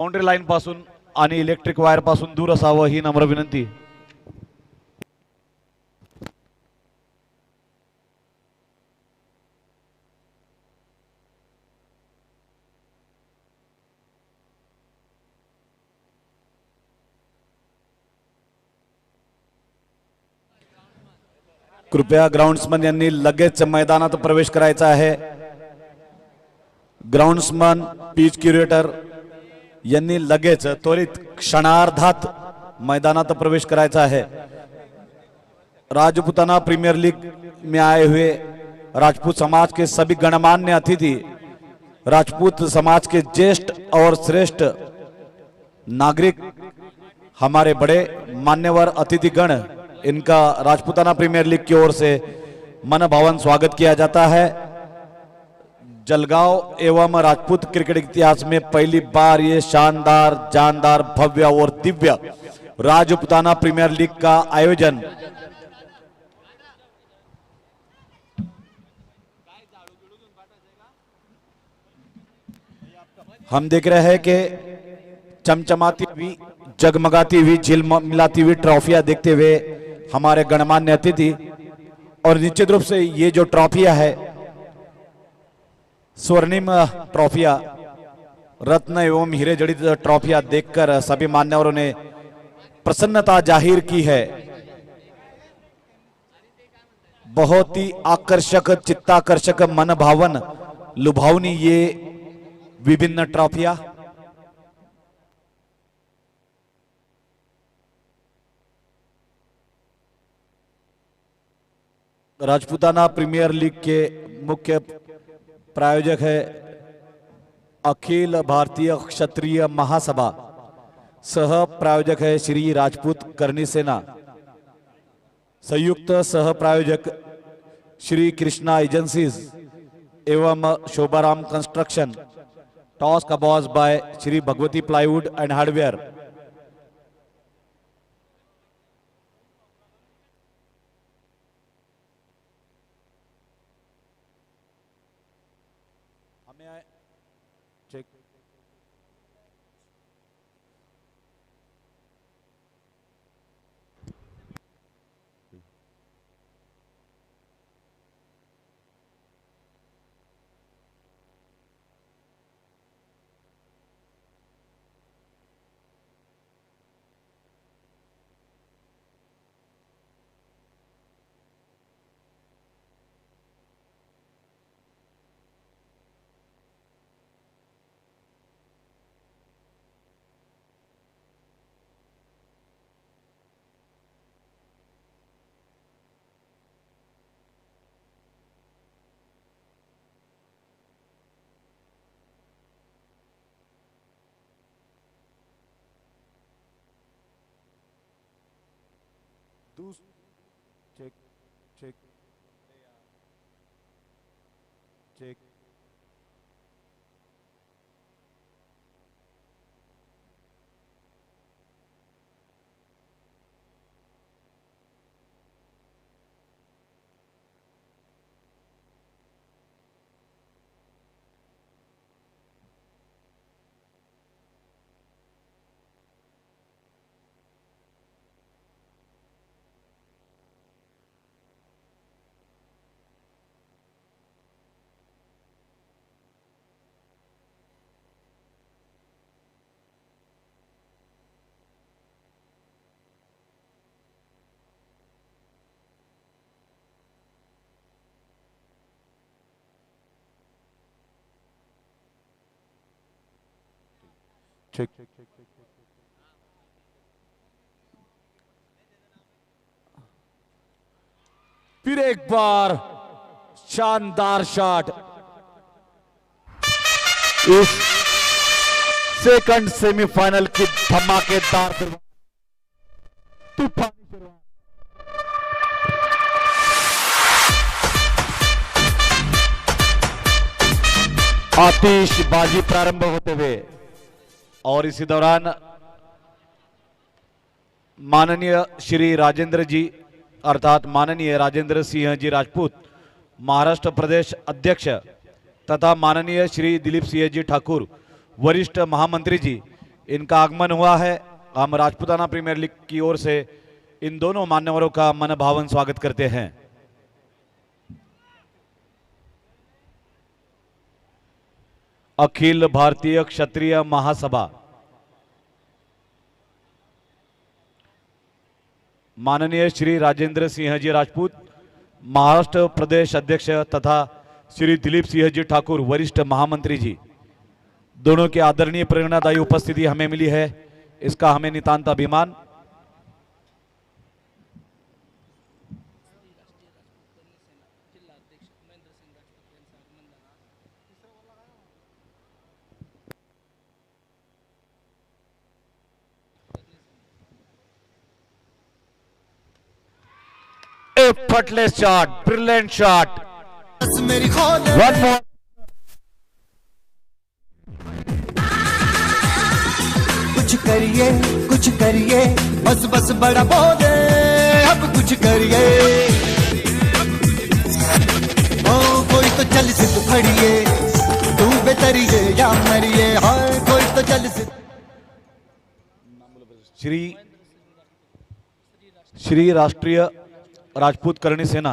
Boundary line पासून आणि electric wire पासून दूर असावं ही नम्र विनंती। कृपया ग्राउंड्समन यांनी लगेच मैदानात प्रवेश करायचा आहे। ग्राउंड्समन पिच क्युरेटर यांनी लगेच त्वरित क्षणार्धात मैदानात प्रवेश करायचा है। राजपूताना प्रीमियर लीग में आए हुए राजपूत समाज के सभी गणमान्य अतिथि, राजपूत समाज के ज्येष्ठ और श्रेष्ठ नागरिक, हमारे बड़े मान्यवर अतिथिगण, इनका राजपूताना प्रीमियर लीग की ओर से मनभावन स्वागत किया जाता है। जलगांव एवं राजपूत क्रिकेट इतिहास में पहली बार ये शानदार, जानदार, भव्य और दिव्य राजपूताना प्रीमियर लीग का आयोजन हम देख रहे हैं कि चमचमाती हुई, जगमगाती हुई, झिलमिलाती हुई ट्रॉफियां देखते हुए हमारे गणमान्य अतिथि, और निश्चित रूप से ये जो ट्रॉफियां है स्वर्णिम ट्रॉफियां, रत्न एवं हीरे जड़ित ट्रॉफियां देखकर सभी मान्यवरों ने प्रसन्नता जाहिर की है। बहुत ही आकर्षक, चित्ताकर्षक, मनभावन, लुभावनी ये विभिन्न ट्रॉफियां राजपूताना प्रीमियर लीग के मुख्य प्रायोजक है अखिल भारतीय क्षत्रिय महासभा, सह प्रायोजक है श्री राजपूत करनी सेना, संयुक्त सह प्रायोजक श्री कृष्णा एजेंसीज एवं शोभाराम कंस्ट्रक्शन, टॉस का boss by Shri Bhagwati plywood and hardware. Check check check check check फिर एक बार शानदार शॉट। इस सेकंड सेमीफाइनल की धमाकेदार तूफानी शुरुआत। आतिशबाजी प्रारंभ होते हुए और इसी दौरान माननीय श्री राजेंद्र जी अर्थात माननीय राजेंद्र सिंह जी राजपूत महाराष्ट्र प्रदेश अध्यक्ष तथा माननीय श्री दिलीप सिंह जी ठाकुर वरिष्ठ महामंत्री जी इनका आगमन हुआ है। हम राजपूताना प्रीमियर लीग की ओर से इन दोनों मान्यवरों का मनभावन स्वागत करते हैं। अखिल भारतीय क्षत्रिय महासभा माननीय श्री राजेंद्र सिंह जी राजपूत महाराष्ट्र प्रदेश अध्यक्ष तथा श्री दिलीप सिंह जी ठाकुर वरिष्ठ महामंत्री जी, दोनों की आदरणीय प्रेरणादायी उपस्थिति हमें मिली है, इसका हमें नितांत अभिमान। Effortless shot, brilliant shot. One more. कुछ करिए, बस बस बड़ा बोले, अब कुछ करिए। ओ कोई तो चल सिद्ध फड़िए, तू बेतरिए या मरिए, हाय कोई तो चल सिद्ध। श्री राष्ट्रीय राजपूत करणी सेना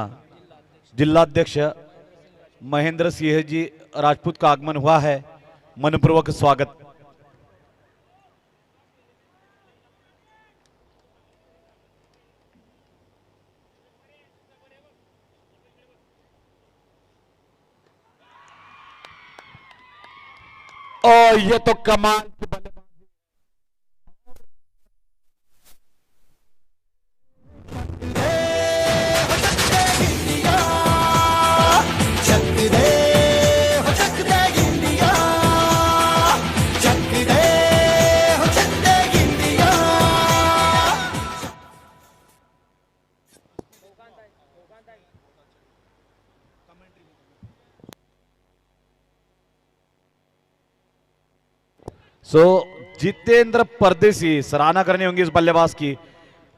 जिलाध्यक्ष महेंद्र सिंह जी राजपूत का आगमन हुआ है, मनपूर्वक स्वागत। ओ ये तो कमाल की बल्लेबाजी। सो जितेंद्र परदेसी, सराहना करनी होगी इस बल्लेबाज की।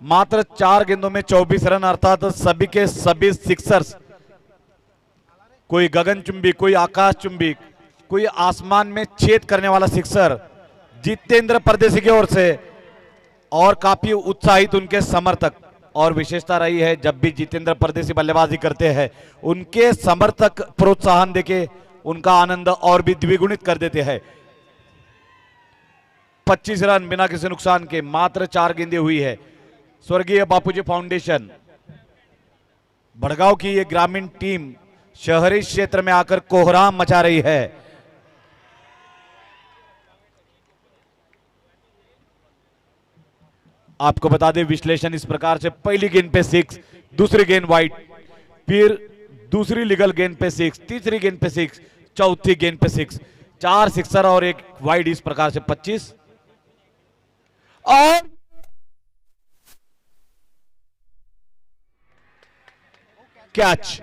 मात्र 4 गेंदों में 24 रन, अर्थात सभी के सभी सिक्सर्स, कोई गगनचुंबी, कोई आकाशचुंबी, कोई आसमान में छेद करने वाला सिक्सर जितेंद्र परदेसी की ओर से। और काफी उत्साहित उनके समर्थक, और विशेषता रही है जब भी जितेंद्र परदेसी बल्लेबाजी करते हैं उनके समर्थक प्रोत्साहन देके उनका आनंद और भी द्विगुणित कर देते हैं। 25 रन बिना किसी नुकसान के, मात्र 4 गेंदें हुई है। स्वर्गीय बापूजी फाउंडेशन भड़गांव की ये ग्रामीण टीम शहरी क्षेत्र में आकर कोहराम मचा रही है। आपको बता दें विश्लेषण इस प्रकार से, पहली गेंद पे 6, दूसरी गेंद वाइड, फिर दूसरी लीगल गेंद पे 6, तीसरी गेंद पे 6, चौथी गेंद पे 6, 4 सिक्सर और 1 वाइड, इस प्रकार से 25। और कैच,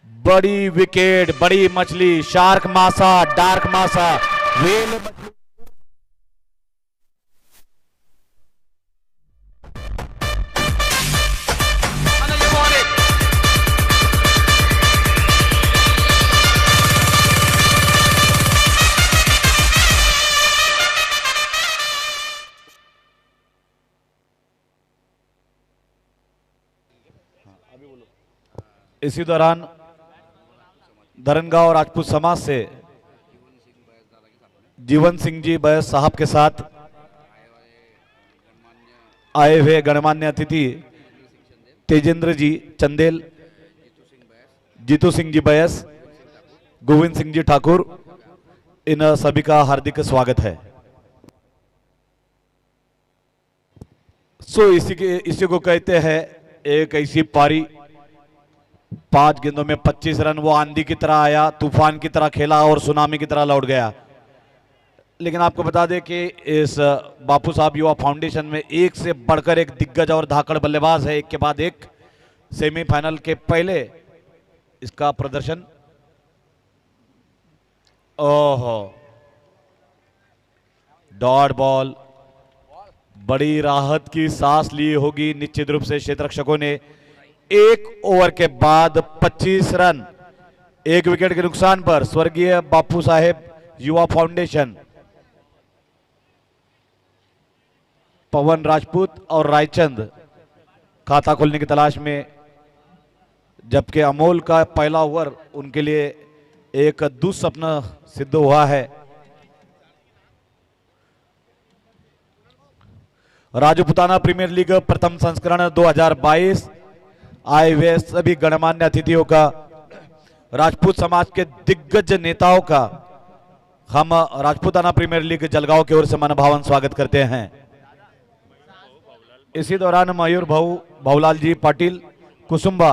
बड़ी विकेट, बड़ी मछली, शार्क मासा, डार्क मासा, वेल मछली। इसी दौरान धरनगांव राजपूत समाज से जीवन सिंह जी बैस साहब के साथ आए हुए गणमान्य अतिथि तेजेंद्र जी चंदेल, जीतू सिंह जी बैस, गोविंद सिंह जी ठाकुर, इन सभी का हार्दिक स्वागत है। सो इसी को कहते हैं एक ऐसी पारी, 5 गेंदों में 25 रन, वो आंधी की तरह आया, तूफान की तरह खेला और सुनामी की तरह लौट गया। लेकिन आपको बता दें कि इस बापू साहब युवा फाउंडेशन में एक से बढ़कर एक दिग्गज और धाकड़ बल्लेबाज है, एक के बाद एक। सेमीफाइनल के पहले इसका प्रदर्शन, ओहो, डॉट बॉल, बड़ी राहत की सांस ली होगी निश्चित रूप से क्षेत्ररक्षकों ने। 1 ओवर के बाद 25 रन, 1 विकेट के नुकसान पर स्वर्गीय बापू साहेब युवा फाउंडेशन पवन राजपूत और रायचंद खाता खोलने की तलाश में, जबकि अमोल का पहला ओवर उनके लिए एक दुस्सपना सिद्ध हुआ है। राजपुताना प्रीमियर लीग प्रथम संस्करण 2022 आए हुए सभी गणमान्य अतिथियों का, राजपूत समाज के दिग्गज नेताओं का हम राजपुताना प्रीमियर लीग जलगांव की ओर से मनभावन स्वागत करते हैं। इसी दौरान मयूर भाऊलाल जी पाटिल कुसुम्बा,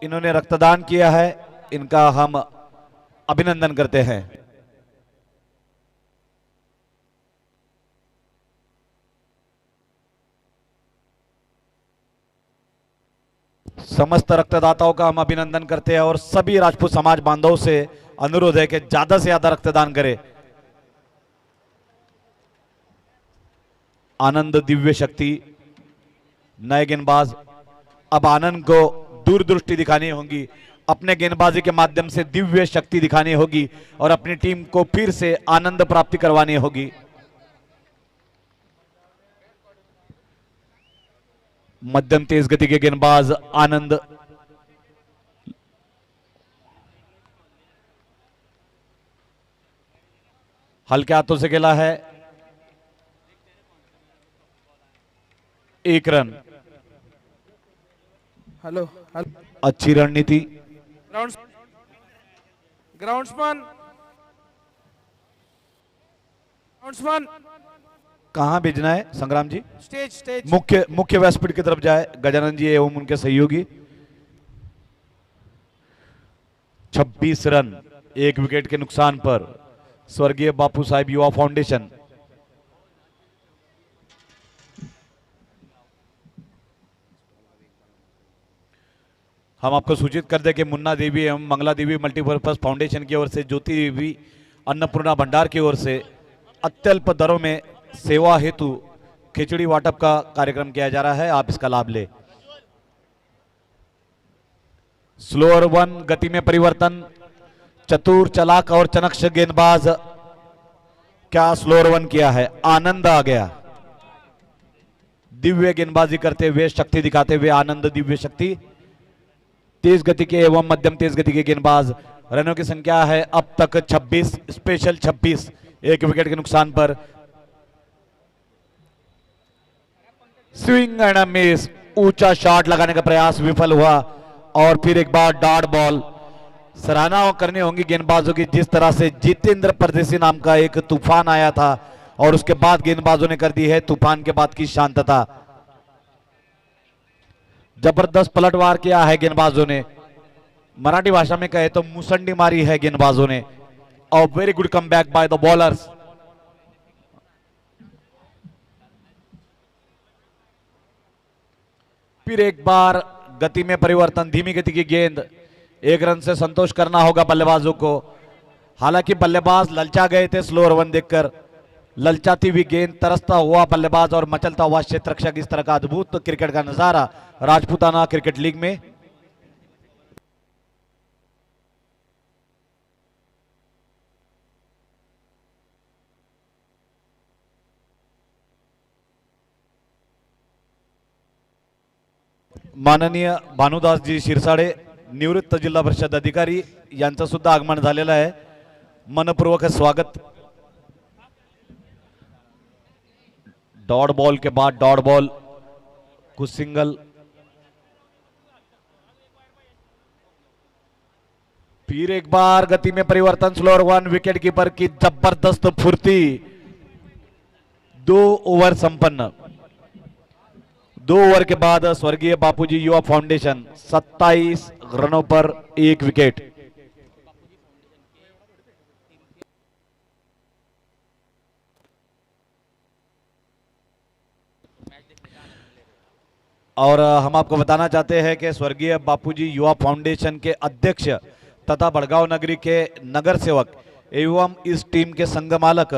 इन्होंने रक्तदान किया है, इनका हम अभिनंदन करते हैं। समस्त रक्तदाताओं का हम अभिनंदन करते हैं और सभी राजपूत समाज बांधवों से अनुरोध है कि ज्यादा से ज्यादा रक्तदान करें। आनंद दिव्य शक्ति नए गेंदबाज, अब आनंद को दूरदृष्टि दिखानी होगी, अपने गेंदबाजी के माध्यम से दिव्य शक्ति दिखानी होगी और अपनी टीम को फिर से आनंद प्राप्ति करवानी होगी। मध्यम तेज गति के गेंदबाज आनंद, हल्के हाथों से खेला है, 1 रन। हेलो अच्छी रणनीति। ग्राउंड्समैन कहां भेजना है संग्राम जी? स्टेज मुख्य व्यासपीठ की तरफ जाए गजानन जी एवं उनके सहयोगी। 26 रन 1 विकेट के नुकसान पर स्वर्गीय बापू साहिब युवा फाउंडेशन। हम आपको सूचित कर दें कि मुन्ना देवी एवं मंगला देवी मल्टीपर्पज फाउंडेशन की ओर से, ज्योति देवी अन्नपूर्णा भंडार की ओर से अत्यल्प दरों में सेवा हेतु खिचड़ी वाटप का कार्यक्रम किया जा रहा है, आप इसका लाभ ले। स्लोअर 1 गति में परिवर्तन, चतुर चालाक और चनक्ष गेंदबाज, क्या स्लोअर 1 किया है, आनंद आ गया। दिव्य गेंदबाजी करते हुए, शक्ति दिखाते हुए आनंद दिव्य शक्ति। तेज गति के एवं मध्यम तेज गति के गेंदबाज। रनों की संख्या है अब तक 26, स्पेशल 26, 1 विकेट के नुकसान पर। स्विंग एंड मिस, ऊंचा शॉट लगाने का प्रयास विफल हुआ और फिर एक बार डॉट बॉल। सराहना करनी होंगी गेंदबाजों की, जिस तरह से जितेंद्र परदेसी नाम का एक तूफान आया था और उसके बाद गेंदबाजों ने कर दी है तूफान के बाद की शांतता। जबरदस्त पलटवार किया है गेंदबाजों ने, मराठी भाषा में कहे तो मुसंडी मारी है गेंदबाजों ने। और very good comeback by the bowlers. फिर एक बार गति में परिवर्तन, धीमी गति की गेंद, 1 रन से संतोष करना होगा बल्लेबाजों को। हालांकि बल्लेबाज ललचा गए थे स्लोअर 1 देखकर, ललचाती हुई गेंद, तरसता हुआ बल्लेबाज और मचलता हुआ क्षेत्ररक्षक, इस तरह का अद्भुत क्रिकेट का नजारा राजपूताना क्रिकेट लीग में। माननीय भानुदास जी शिरसाडे, निवृत्त जिल्हा परिषद अधिकारी, यांचं सुद्धा आगमन झालेलं आहे, मनपूर्वक स्वागत। डॉट बॉल के बाद डॉट बॉल, कुछ सिंगल, फिर एक बार गति में परिवर्तन, स्लोअर 1, विकेट कीपर की जबरदस्त फुर्ती। 2 ओवर संपन्न। 2 ओवर के बाद स्वर्गीय बापूजी युवा फाउंडेशन 27 रनों पर 1 विकेट। और हम आपको बताना चाहते हैं कि स्वर्गीय बापूजी युवा फाउंडेशन के अध्यक्ष तथा बड़गांव नगरी के नगर सेवक एवं इस टीम के संघमालक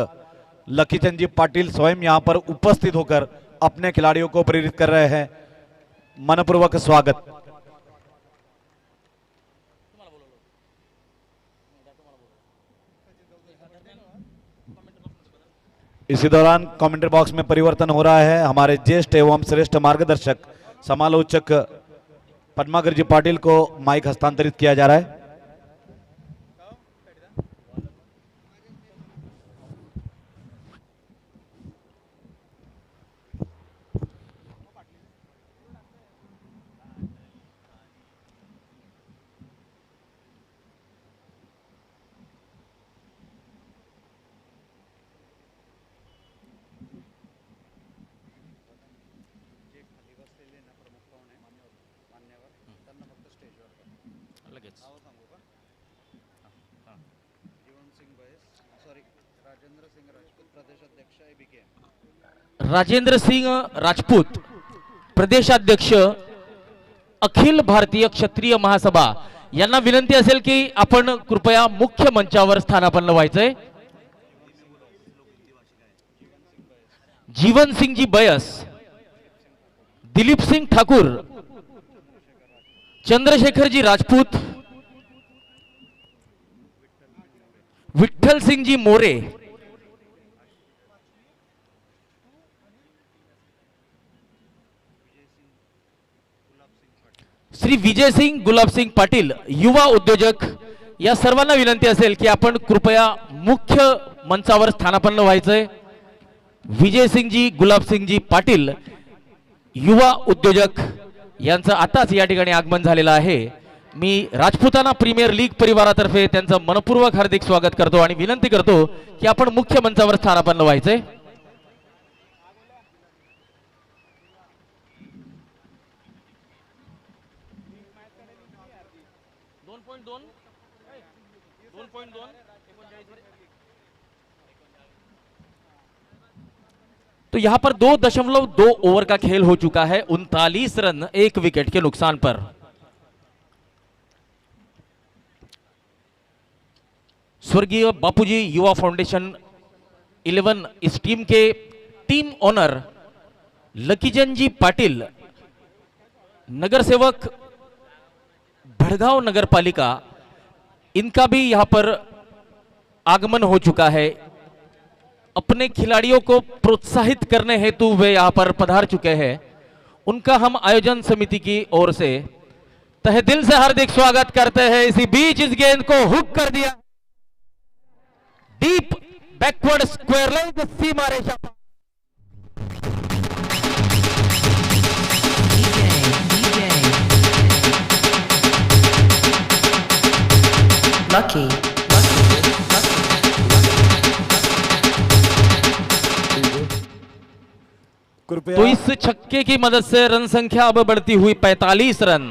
लखीचंद जी पाटिल स्वयं यहां पर उपस्थित होकर अपने खिलाड़ियों को प्रेरित कर रहे हैं। मनपूर्वक स्वागत। इसी दौरान कमेंट्री बॉक्स में परिवर्तन हो रहा है। हमारे ज्येष्ठ एवं श्रेष्ठ मार्गदर्शक समालोचक पद्माकर जी पाटिल को माइक हस्तांतरित किया जा रहा है। राजेंद्र सिंह राजपूत प्रदेशाध्यक्ष अखिल भारतीय क्षत्रिय महासभा यांना विनंती असेल की आपण कृपया मुख्य मंचावर स्थानापन्न व्हायचंय। जीवन सिंह जी बयस, दिलीप सिंह ठाकुर, चंद्रशेखर जी राजपूत, विठ्ठल सिंह जी मोरे, श्री विजय सिंह गुलाब सिंह पाटील युवा उद्योजक या सर्वांना विनंती असेल की आपण कृपया मुख्य मंचावर स्थानापन्न व्हायचंय। विजय सिंह जी गुलाब सिंह जी पाटील युवा उद्योजक यांचं आताच या ठिकाणी आगमन झालेलं आहे। मी राजपुताना प्रीमियर लीग परिवारातर्फे त्यांचं मनपूर्वक हार्दिक स्वागत करतो आणि विनंती करतो की आपण मुख्य मंचावर स्थानापन्न व्हायचंय। तो यहां पर 2.2 ओवर का खेल हो चुका है। 39 रन 1 विकेट के नुकसान पर। स्वर्गीय बापूजी युवा फाउंडेशन 11 इस टीम के टीम ओनर लकीजन जी पाटिल, नगर सेवक भड़गांव नगर पालिका, इनका भी यहां पर आगमन हो चुका है। अपने खिलाड़ियों को प्रोत्साहित करने हेतु वे यहां पर पधार चुके हैं। उनका हम आयोजन समिति की ओर से तहे दिल से हार्दिक स्वागत करते हैं। इसी बीच इस गेंद को हुक कर दिया, डीप बैकवर्ड स्क्वायर लेग सीमा रेखा। Lucky. कृपया तो इस छक्के की मदद से रन संख्या अब बढ़ती हुई 45 रन।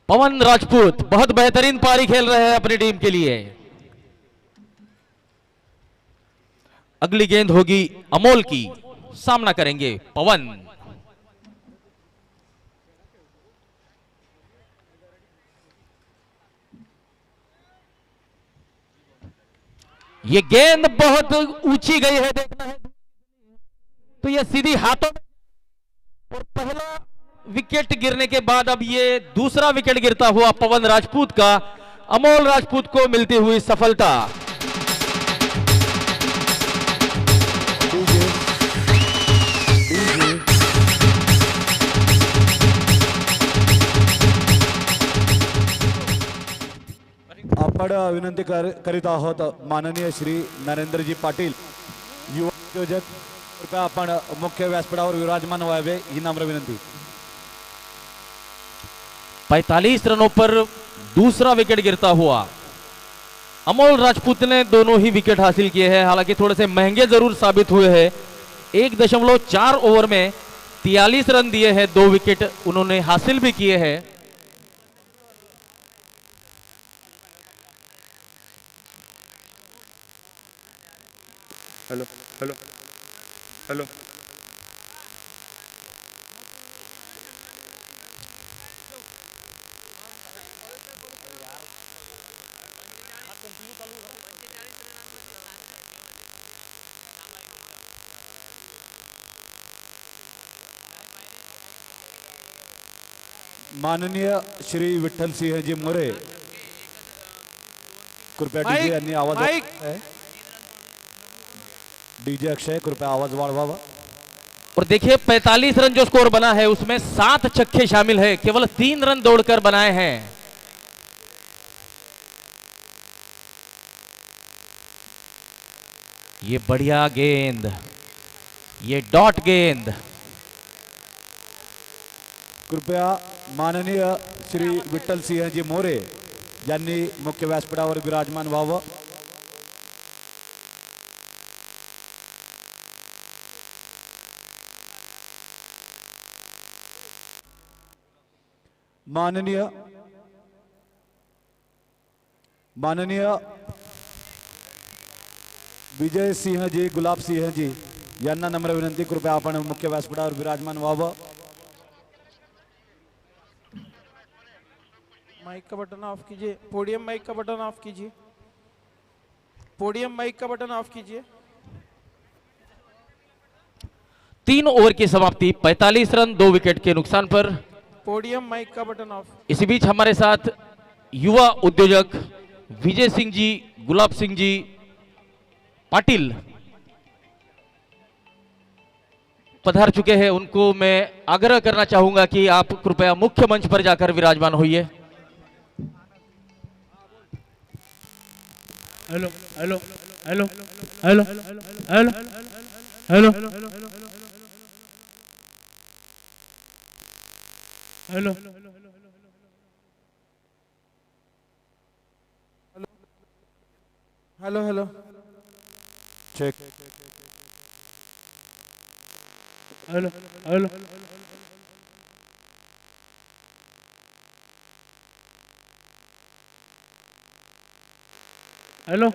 पवन राजपूत बहुत बेहतरीन पारी खेल रहे हैं अपनी टीम के लिए। अगली गेंद होगी अमोल की, सामना करेंगे पवन। ये गेंद बहुत ऊंची गई है, देखना है तो ये सीधी हाथों में। और पहला विकेट गिरने के बाद अब ये दूसरा विकेट गिरता हुआ पवन राजपूत का, अमोल राजपूत को मिलती हुई सफलता। आपण विनंती करीत आहोत माननीय श्री नरेंद्रजी पाटील युवा उद्योजक, कृपया आपण मुख्य व्यासपीठावर विराजमान व्हावे ही नम्र विनंती। 45 रनों पर दूसरा विकेट गिरता हुआ अमोल राजपूत ने दोनों ही विकेट हासिल किए हैं। हालांकि थोड़े से महंगे जरूर साबित हुए हैं। 1.4 ओवर में 43 रन दिए हैं, 2 विकेट उन्होंने हासिल भी किए हैं। हेलो हेलो हेलो माननीय श्री विठ्ठल सिंह जी मोरे कृपया डीजे यांनी आवाज माईक डीजे अक्षय कृपया आवाज वाढवावा. और देखिए 45 रन जो स्कोर बना है उसमें 7 छक्के शामिल है, केवल 3 रन दौड़कर बनाए हैं. ये बढ़िया गेंद, ये डॉट गेंद. कृपया माननीय श्री विठ्ठल सिंहजी मोरे यांनी मुख्य व्यासपीठावर विराजमान व्हावं. माननीय विजय सिंहजी गुलाब सिंहजी यांना नम्र विनंती, कृपया आपण मुख्य व्यासपीठावर विराजमान व्हावं. माइक का बटन ऑफ कीजिए. पोडियम माइक का बटन ऑफ कीजिए. पोडियम माइक का बटन ऑफ कीजिए. 3 ओवर की समाप्ति, 45 रन 2 विकेट के नुकसान पर. पोडियम माइक का बटन ऑफ. इसी बीच हमारे साथ युवा उद्योजक विजय सिंह जी गुलाब सिंह जी पाटिल पधार चुके हैं. उनको मैं आग्रह करना चाहूंगा कि आप कृपया मुख्य मंच पर जाकर विराजमान होइए. Hello hello hello hello hello hello hello hello hello check. Hello hello hello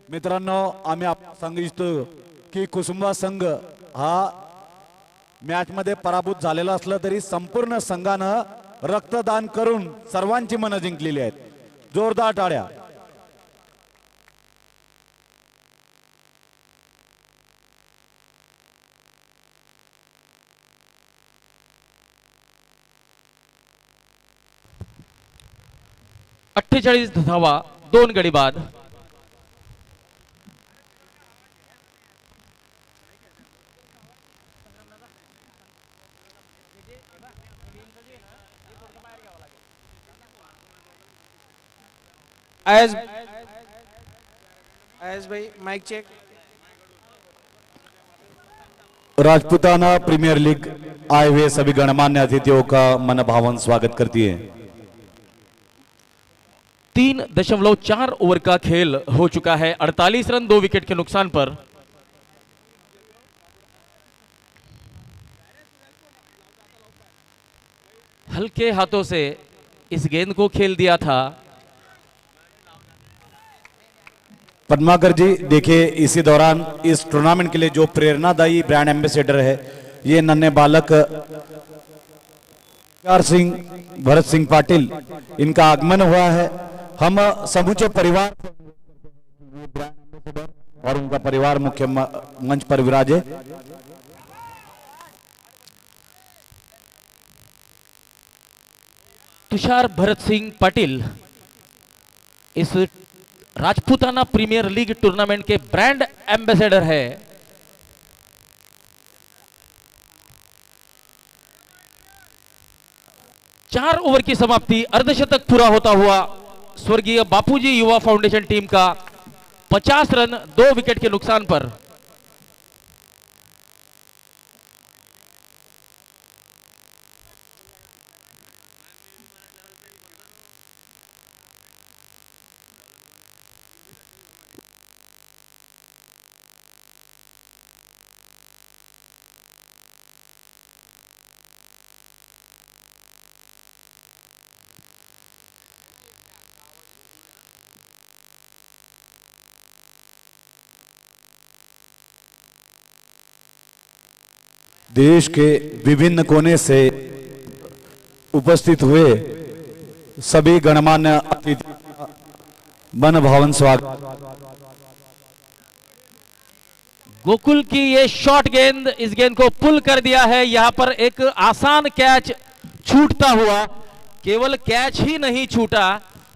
मित्रांनो, आम्ही सांगू इच्छितो की कुसुंबा संघ हा मॅच मध्ये पराभूत झालेला असला तरी संपूर्ण संघानं रक्तदान करून सर्वांची मनं जिंकलेली आहेत. जोरदार टाळ्या. अठ्ठेचाळीस धावा 2 गडी बाद. आयस भाई mike check. Rajputana premier league आए हुए सभी गणमान्य अतिथियों का मनभावन स्वागत करती है. 3.4 ओवर का खेल हो चुका है. 48 रन 2 विकेट के नुकसान पर. हल्के हाथों से इस गेंद को खेल दिया था. पद्माकर जी देखिए, इसी दौरान इस टूर्नामेंट के लिए जो प्रेरणादायी ब्रांड एम्बेसडर है ये नन्हे बालक सिंह भरत सिंह पाटिल, इनका आगमन हुआ है. हम समूचे परिवार और उनका परिवार मुख्य मंच पर विराजे. तुषार भरत सिंह पाटिल इस राजपूताना प्रीमियर लीग टूर्नामेंट के ब्रांड एम्बेसडर है. चार ओवर की समाप्ति, अर्धशतक पूरा होता हुआ स्वर्गीय बापूजी युवा फाउंडेशन टीम का 50 रन 2 विकेट के नुकसान पर. देश के विभिन्न कोने से उपस्थित हुए सभी गणमान्य अतिथि मन भावन स्वागत। गोकुल की ये शॉर्ट गेंद, इस गेंद को पुल कर दिया है। यहां पर एक आसान कैच छूटता हुआ, केवल कैच ही नहीं छूटा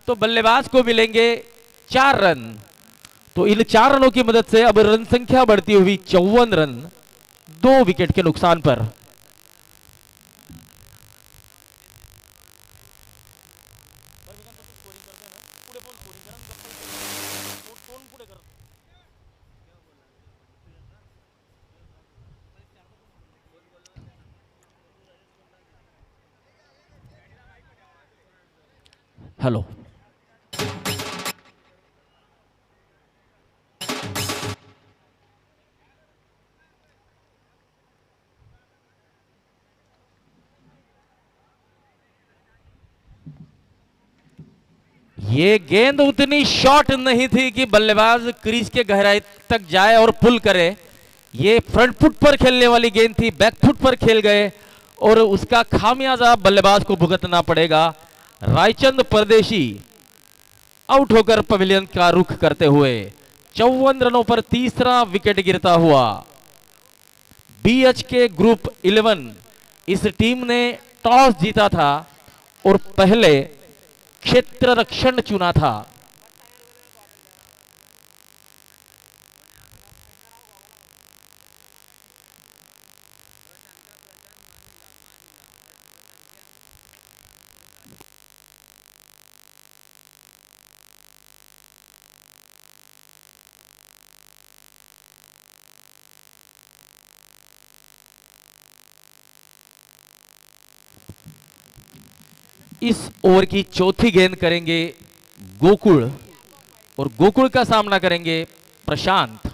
तो बल्लेबाज को मिलेंगे 4 रन। तो इन 4 रनों की मदद से अब रन संख्या बढ़ती हुई 54 रन 2 विकेट के नुकसान पर। हेलो, ये गेंद उतनी शॉर्ट नहीं थी कि बल्लेबाज क्रीज के गहराई तक जाए और पुल करे। ये फ्रंट फुट पर खेलने वाली गेंद थी, बैक फुट पर खेल गए और उसका खामियाजा बल्लेबाज को भुगतना पड़ेगा। रायचंद परदेशी आउट होकर पवेलियन का रुख करते हुए 54 रनों पर तीसरा विकेट गिरता हुआ। बीएच के ग्रुप 11 इस टीम ने टॉस जीता था और पहले क्षेत्र रक्षण चुना था। इस ओवर की चौथी गेंद करेंगे गोकुल और गोकुल का सामना करेंगे प्रशांत।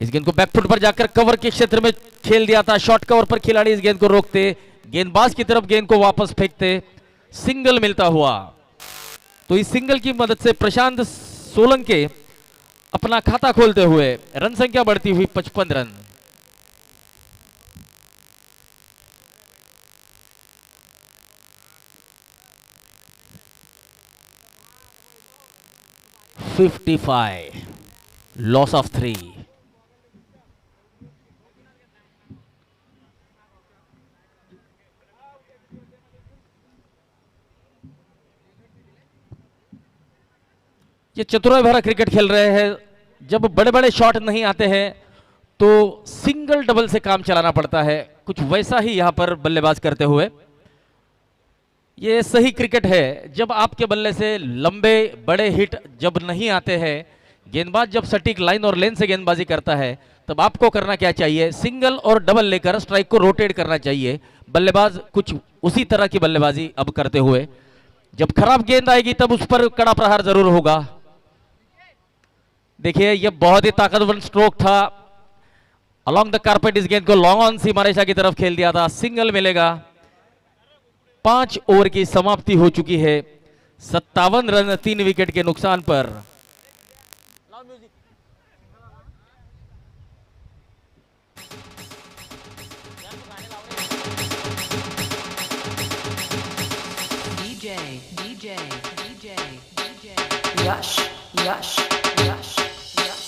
इस गेंद को बैकफुट पर जाकर कवर के क्षेत्र में खेल दिया था। शॉर्ट कवर पर खिलाड़ी इस गेंद को रोकते, गेंदबाज की तरफ गेंद को वापस फेंकते, सिंगल मिलता हुआ। तो इस सिंगल की मदद से प्रशांत सोलंके अपना खाता खोलते हुए रन संख्या बढ़ती हुई 55 रन। Loss of 3। ये चतुराई भरा क्रिकेट खेल रहे हैं। जब बड़े बड़े शॉट नहीं आते हैं तो सिंगल डबल से काम चलाना पड़ता है। कुछ वैसा ही यहां पर बल्लेबाज करते हुए, ये सही क्रिकेट है। जब आपके बल्ले से लंबे बड़े हिट जब नहीं आते हैं, गेंदबाज जब सटीक लाइन और लेन से गेंदबाजी करता है, तब आपको करना क्या चाहिए? सिंगल और डबल लेकर स्ट्राइक को रोटेट करना चाहिए। बल्लेबाज कुछ उसी तरह की बल्लेबाजी अब करते हुए, जब खराब गेंद आएगी तब उस पर कड़ा प्रहार जरूर होगा। देखिए, यह बहुत ही ताकतवर स्ट्रोक था। अलोंग द कारपेट इस गेंद को लॉन्ग ऑन सीमारेखा की तरफ खेल दिया था, सिंगल मिलेगा। 5 ओवर की समाप्ति हो चुकी है। 57 रन 3 विकेट के नुकसान पर। Yash, yash, yash, yash.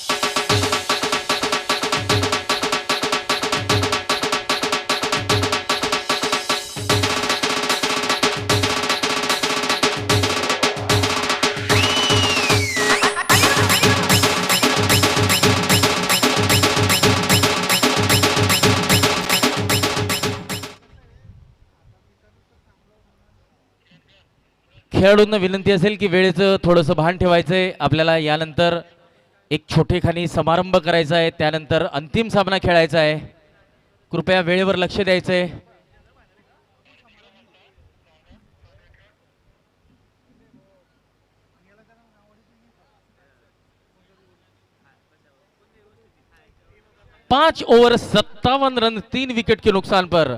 खेळाडूंना विनंती असेल की वेळेचं थोडंसं भान ठेवायचंय। आपल्याला यानंतर एक छोटेखानी समारंभ करायचा आहे, त्यानंतर अंतिम सामना खेळायचा आहे। कृपया वेळेवर लक्ष द्यायचंय। पांच ओवर 57 रन 3 विकेट के नुकसान पर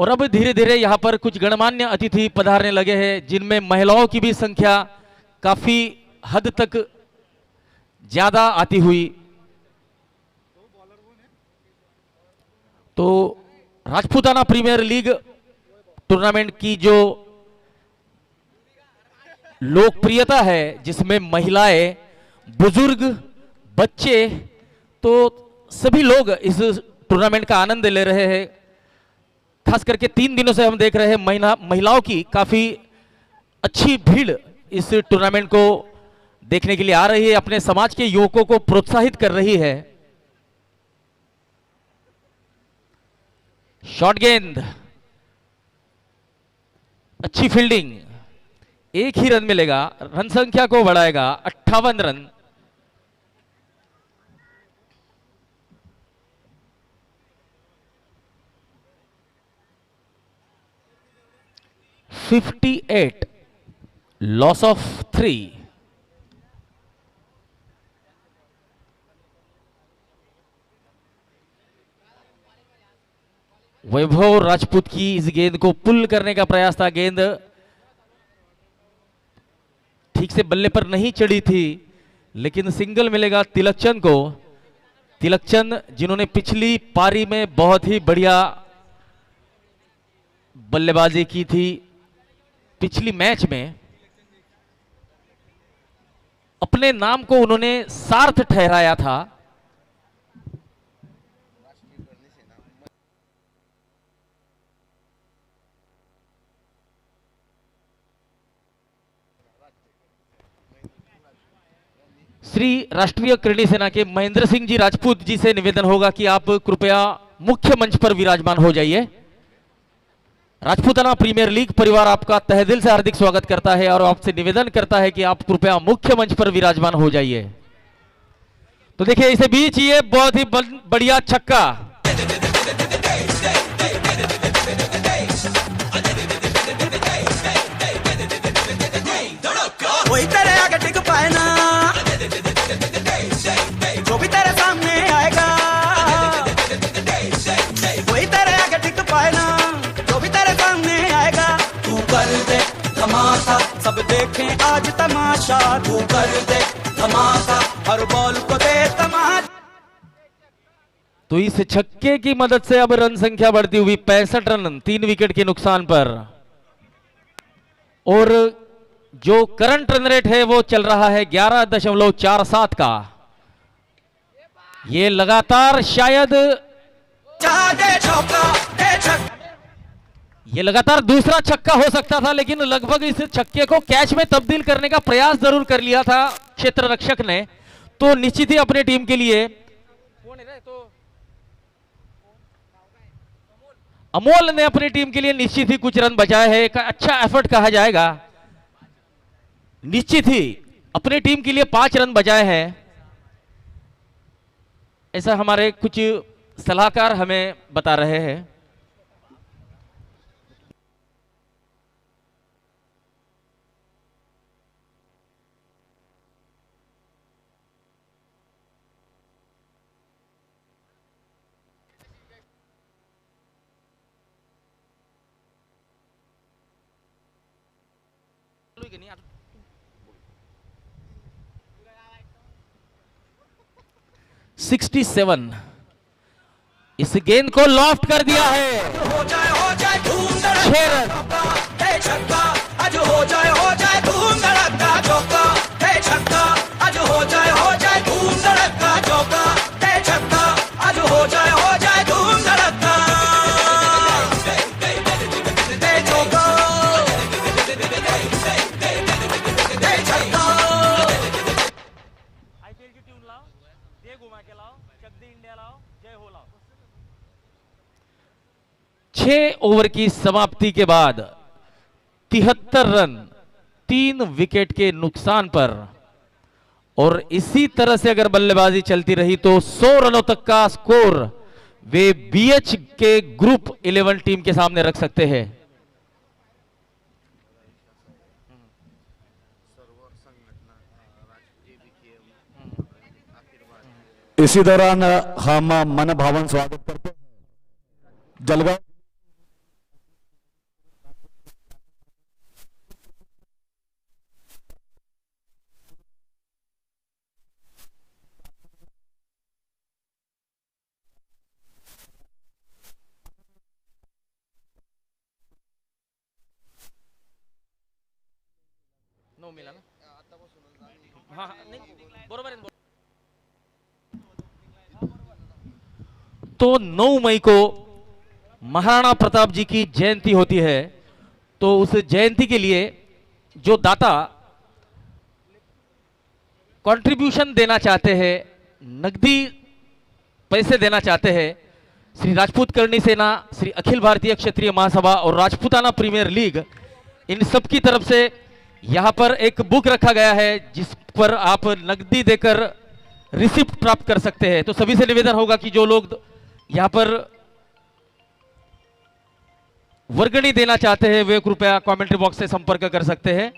और अब धीरे धीरे यहाँ पर कुछ गणमान्य अतिथि पधारने लगे हैं, जिनमें महिलाओं की भी संख्या काफी हद तक ज्यादा आती हुई। तो राजपूताना प्रीमियर लीग टूर्नामेंट की जो लोकप्रियता है, जिसमें महिलाएं, बुजुर्ग, बच्चे, तो सभी लोग इस टूर्नामेंट का आनंद ले रहे हैं। खास करके 3 दिनों से हम देख रहे हैं महिलाओं की काफी अच्छी भीड़ इस टूर्नामेंट को देखने के लिए आ रही है, अपने समाज के युवकों को प्रोत्साहित कर रही है। शॉर्ट गेंद, अच्छी फील्डिंग, एक ही रन मिलेगा, रन संख्या को बढ़ाएगा 58 रन। (58) loss of 3। वैभव राजपूत की इस गेंद को पुल करने का प्रयास था। गेंद ठीक से बल्ले पर नहीं चढ़ी थी, लेकिन सिंगल मिलेगा तिलकचंद को। तिलकचंद जिन्होंने पिछली पारी में बहुत ही बढ़िया बल्लेबाजी की थी, पिछली मैच में अपने नाम को उन्होंने सार्थ ठहराया था। श्री राष्ट्रीय करणी सेना के महेंद्र सिंह जी राजपूत जी से निवेदन होगा कि आप कृपया मुख्य मंच पर विराजमान हो जाइए। राजपूताना प्रीमियर लीग परिवार आपका तहे दिल से हार्दिक स्वागत करता है और आपसे निवेदन करता है कि आप कृपया मुख्य मंच पर विराजमान हो जाइए। तो देखिए, इसे बीच ये बहुत ही बढ़िया छक्का, वही तेरे आगे टिक पाए ना, जो भी तेरे सामने आएगा, वही तेरे आगे टिक पाए ना, जो भी तेरे सामने आएगा। तू कर दे धमाका, सब देखें आज तमाशा, तू कर दे धमाका, हर बॉल को दे तमाशा। तो इस छक्के की मदद से अब रन संख्या बढ़ती हुई 65 रन 3 विकेट के नुकसान पर, और जो करंट रन रेट है वो चल रहा है 11.47 का। ये लगातार शायद ये लगातार दूसरा छक्का हो सकता था, लेकिन लगभग इस छक्के को कैच में तब्दील करने का प्रयास जरूर कर लिया था क्षेत्र रक्षक ने। तो निश्चित ही अपने टीम के लिए अमोल ने अपनी टीम के लिए निश्चित ही कुछ रन बचाए हैं। एक अच्छा एफर्ट कहा जाएगा। निश्चित ही अपनी टीम के लिए 5 रन बचाए हैं, ऐसा हमारे कुछ सलाहकार हमें बता रहे हैं। (67) इस गेंद को लॉफ्ट कर दिया है। हो जाए धूम धड़का, 6 रन। हे छक्का, आज हो जाए धूम धड़का चौका, हे छक्का, आज हो जाए धूम धड़का चौका, हे छक्का, आज हो जाए धूम धड़का, हे चौका, हे छक्का। आईपीएल की ट्यून लाओ, दे घुमा के लाओ, चक दे इंडिया लाओ, जय हो लाओ। 6 ओवर की समाप्ति के बाद 73 रन 3 विकेट के नुकसान पर, और इसी तरह से अगर बल्लेबाजी चलती रही तो 100 रनों तक का स्कोर वे बीएच के ग्रुप 11 टीम के सामने रख सकते हैं। इसी दौरान हम मन भावन स्वागत करते हैं जलगांव मेमो मिला ना हाँ हाँ नाही बरोबर आहे तो 9 मई को महाराणा प्रताप जी की जयंती होती है तो उस जयंती के लिए जो दाता कंट्रीब्यूशन देना चाहते हैं नकदी पैसे देना चाहते हैं श्री राजपूत करणी सेना श्री अखिल भारतीय क्षत्रिय महासभा और राजपूताना प्रीमियर लीग इन सब की तरफ से यहां पर एक बुक रखा गया है जिस पर आप नकदी देकर रिसिप्ट प्राप्त कर सकते हैं। तो सभी से निवेदन होगा कि जो लोग यहां पर वर्गणी देना चाहते हैं वे कृपया कमेंट्री बॉक्स से संपर्क कर सकते हैं।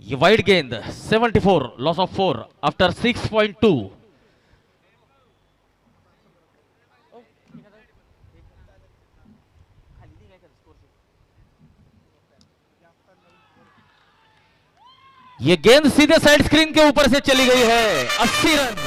ये वाइड गेंद 74 लॉस ऑफ 4 आफ्टर 6.2 ये गेंद सीधे साइड स्क्रीन के ऊपर से चली गई है 80 run.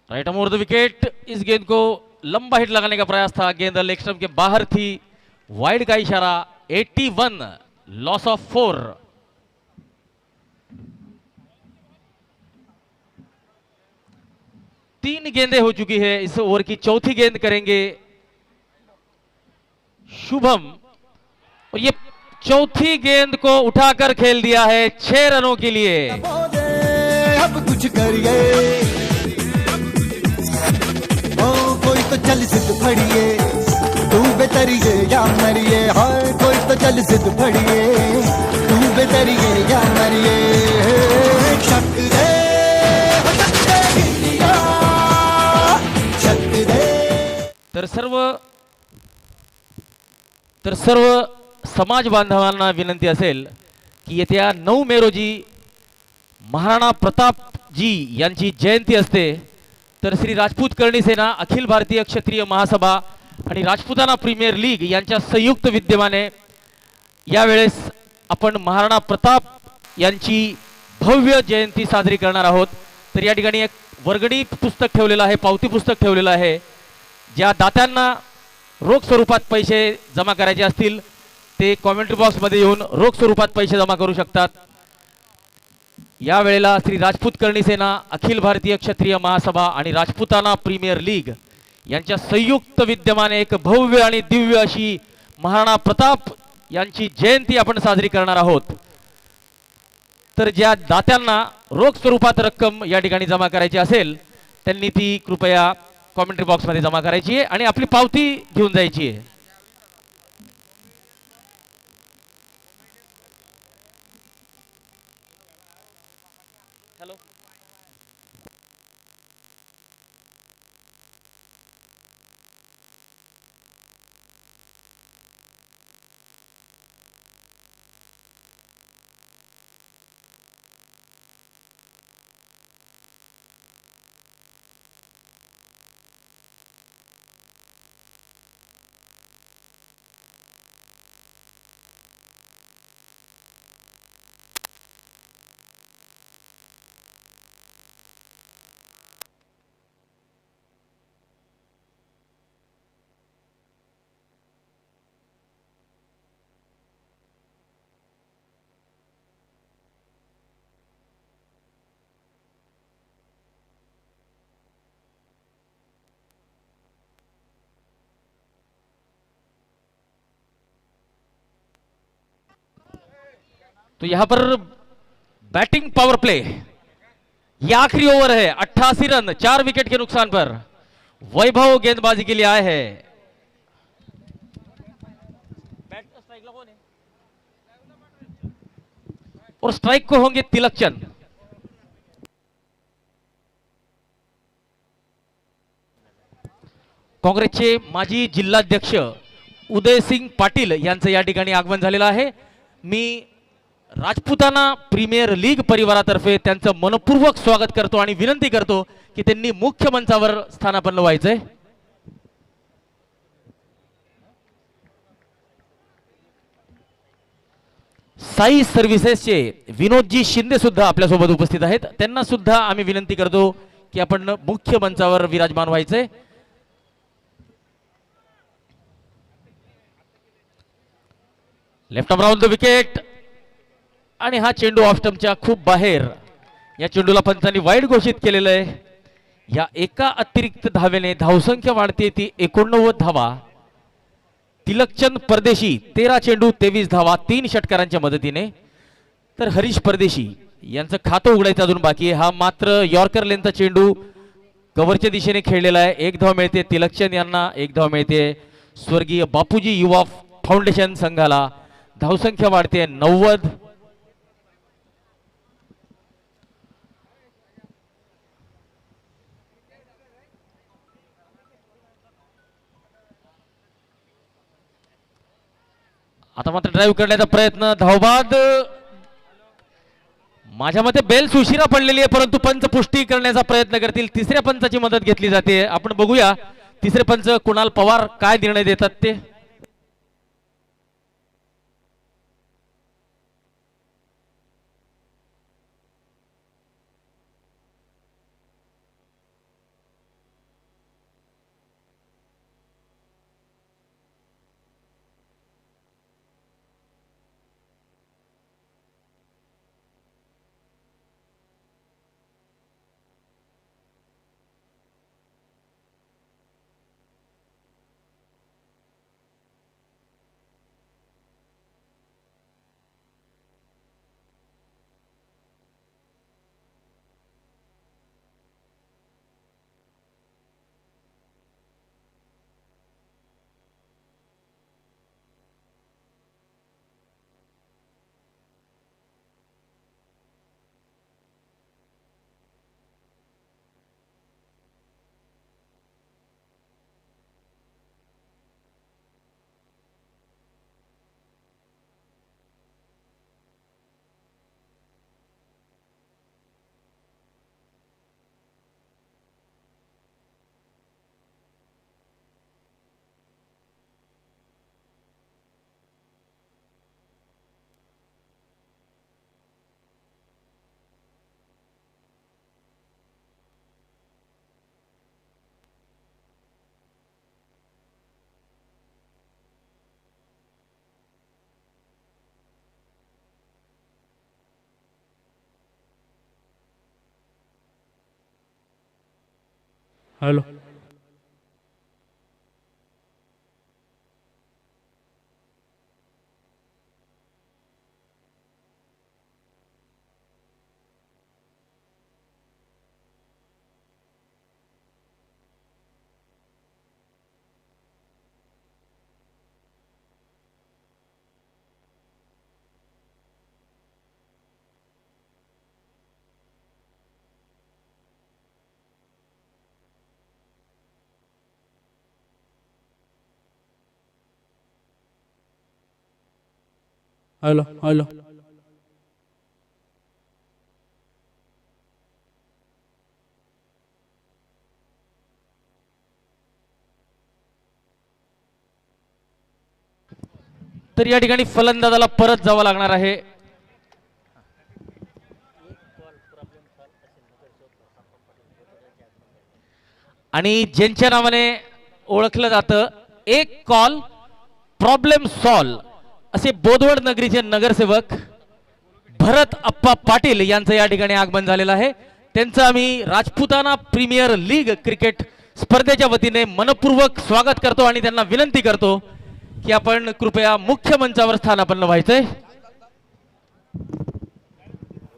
Right over the wicket. इस गेंद को लंबा हिट लगाने का प्रयास था, गेंद लेग स्टंप के बाहर थी, वाइड का इशारा। 81 लॉस ऑफ 4। तीन गेंदें हो चुकी है, इस ओवर की चौथी गेंद करेंगे शुभम और ये चौथी गेंद को उठाकर खेल दिया है 6 रनों के लिए। अब कुछ करिए कोई तो चल सिद्ध फड़िए तू बेतरिए या मरिए। हाय कोई तो चल सिद्ध फड़िए तू बेतरिए या मरिए। शक दे तर सर्व समाज बांधवांना विनंती असेल की येत्या 9 मे रोजी महाराणा प्रताप जी यांची जयंती असते, तर श्री राजपूत करणी सेना अखिल भारतीय क्षत्रिय महासभा आणि राजपूताना प्रीमियर लीग यांच्या संयुक्त विद्यमाने यावेळेस आपण महाराणा प्रताप यांची भव्य जयंती साजरी करणार आहोत। तर या ठिकाणी एक वर्गणी पुस्तक ठेवलेलं आहे, पावती पुस्तक ठेवलेलं आहे। ज्या दात्यांना रोख स्वरूपात पैसे जमा करायचे असतील ते कमेंट्री बॉक्स मध्ये येऊन रोख स्वरूपात पैसे जमा करू शकतात। या वेळेला श्री राजपूत करणी सेना अखिल भारतीय क्षत्रिय महासभा आणि राजपूताना प्रीमियर लीग यांच्या संयुक्त विद्यमाने एक भव्य आणि दिव्य अशी महाराणा प्रताप यांची जयंती आपण साजरी करणार आहोत। तर ज्या दात्यांना रोख स्वरूपात रक्कम या ठिकाणी जमा करायची असेल त्यांनी ती कृपया कमेंट्री बॉक्स मध्ये जमा करायची आहे आणि आपली पावती घेऊन जायची आहे। हॅलो तो यहां पर बैटिंग पावर प्ले, ये आखिरी ओवर है, 88 रन 4 विकेट के नुकसान पर वैभव गेंदबाजी के लिए आए हैं। और स्ट्राइक को होंगे तिलकचंद। काँग्रेसचे माजी जिल्हाध्यक्ष उदयसिंग पाटील यांचं या ठिकाणी आगमन झालेलं आहे। मी राजपुताना प्रीमियर लीग परिवारातर्फे त्यांचं मनपूर्वक स्वागत करतो आणि विनंती करतो की त्यांनी मुख्य मंचावर स्थानापन्न व्हायचंय। साई सर्व्हिसेसचे विनोदजी शिंदे सुद्धा आपल्या सोबत उपस्थित आहेत। त्यांना सुद्धा आम्ही विनंती करतो की आपण मुख्य मंचावर विराजमान व्हायचंय। Left arm round the wicket आणि हा चेंडू ऑफ स्टंपच्या खूप बाहेर। या चेंडूला पंचांनी वाईड घोषित केलेलं आहे। या एका अतिरिक्त धावेने धावसंख्या वाढते ती 89 धावा। तिलकचंद परदेशी 13 चेंडू 23 धावा 3 षटकारांच्या मदतीने, तर हरीश परदेशी यांचं खातं उघडायचं अजून बाकी आहे। हा मात्र यॉर्कर लेनचा चेंडू कव्हरच्या दिशेने खेळलेला आहे। 1 धाव मिळते तिलकचंद यांना, 1 धाव मिळते स्वर्गीय बापूजी युवा फाउंडेशन संघाला। धावसंख्या वाढते 90। आता मात्र ड्राईव्ह करण्याचा प्रयत्न, धावबाद। माझ्या मते बेल्स उशिरा पडलेली आहे, परंतु पंच पुष्टी करण्याचा प्रयत्न करतील। तिसऱ्या पंचाची मदत घेतली जाते। आपण बघूया तिसरे पंच कुणाल पवार काय निर्णय देतात ते। हेलो हेलो हेलो तर या ठिकाणी फलंदाजाला परत जावं लागणार आहे। आणि ज्यांच्या नावाने ओळखलं जातं एक कॉल प्रॉब्लेम सॉल्व असे बोदवड नगरीचे नगरसेवक भरत अप्पा पाटील यांचं या ठिकाणी आगमन झालेलं आहे। त्यांचं आम्ही राजपुताना प्रीमियर लीग क्रिकेट स्पर्धेच्या वतीने मनपूर्वक स्वागत करतो आणि त्यांना विनंती करतो की आपण कृपया मुख्य मंचावर स्थानापन्न व्हायचंय।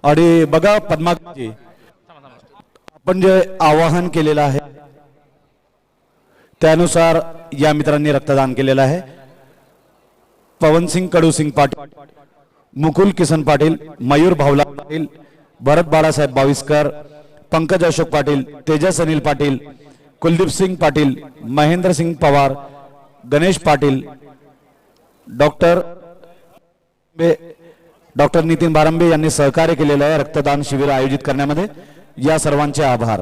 आणि बघा पद्माजी, आपण जे आवाहन केलेलं आहे त्यानुसार या मित्रांनी रक्तदान केलेलं आहे. पवनसिंग कडूसिंग पाटील, मुकुल किसन पाटील, मयूर भावला पाटील, भरत बाळासाहेब बाविस्कर, पंकज अशोक पाटील, तेजस अनिल पाटील, कुलदीप सिंग पाटील, महेंद्र सिंग पवार, गणेश पाटील, डॉक्टर नितीन बारंबे यांनी सहकार्य केलेलं आहे रक्तदान शिबिर आयोजित करण्यामध्ये. या सर्वांचे आभार.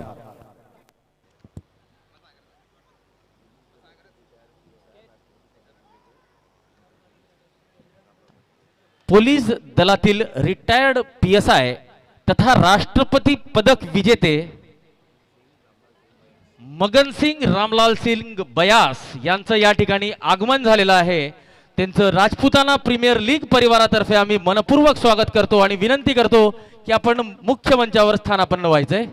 पोलीस दलातील रिटायर्ड PSI तथा राष्ट्रपती पदक विजेते मगनसिंग रामलाल सिंग बयास यांचं या ठिकाणी आगमन झालेलं आहे. त्यांचं राजपुताना प्रीमियर लीग परिवारातर्फे आम्ही मनपूर्वक स्वागत करतो आणि विनंती करतो की आपण मुख्य मंचावर स्थानापन्न व्हायचंय.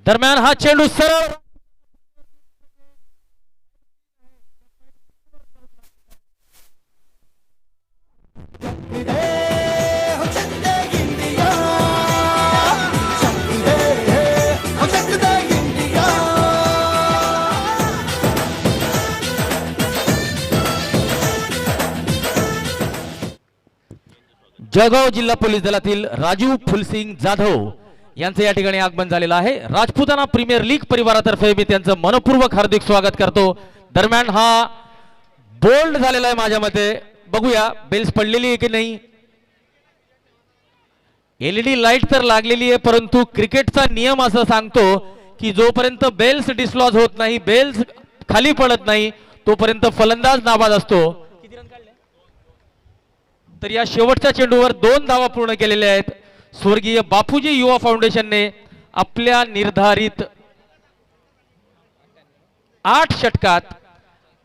दरम्यान हा चेंडू सरळ हो चक दे इंडिया, चक दे, हो चक दे इंडिया. जळगाव जिल्हा पोलीस दलातील राजू फुलसिंग जाधव यांचं या ठिकाणी आगमन झालेलं आहे. राजपुताना प्रीमियर लीग परिवारातर्फे मी त्यांचं मनपूर्वक हार्दिक स्वागत करतो. दरम्यान हा बोल्ड झालेला आहे माझ्या मते. बघूया बेल्स पडलेली आहे की नाही. LED लाईट तर लागलेली आहे, परंतु क्रिकेटचा नियम असं सांगतो की जोपर्यंत बेल्स डिस्लॉज होत नाही, बेल्स खाली पडत नाही, तोपर्यंत फलंदाज नाबाद असतो. तर या शेवटच्या चेंडूवर 2 धावा पूर्ण केलेल्या आहेत. स्वर्गीय बापूजी युवा फाउंडेशनने आपल्या निर्धारित 8 षटकात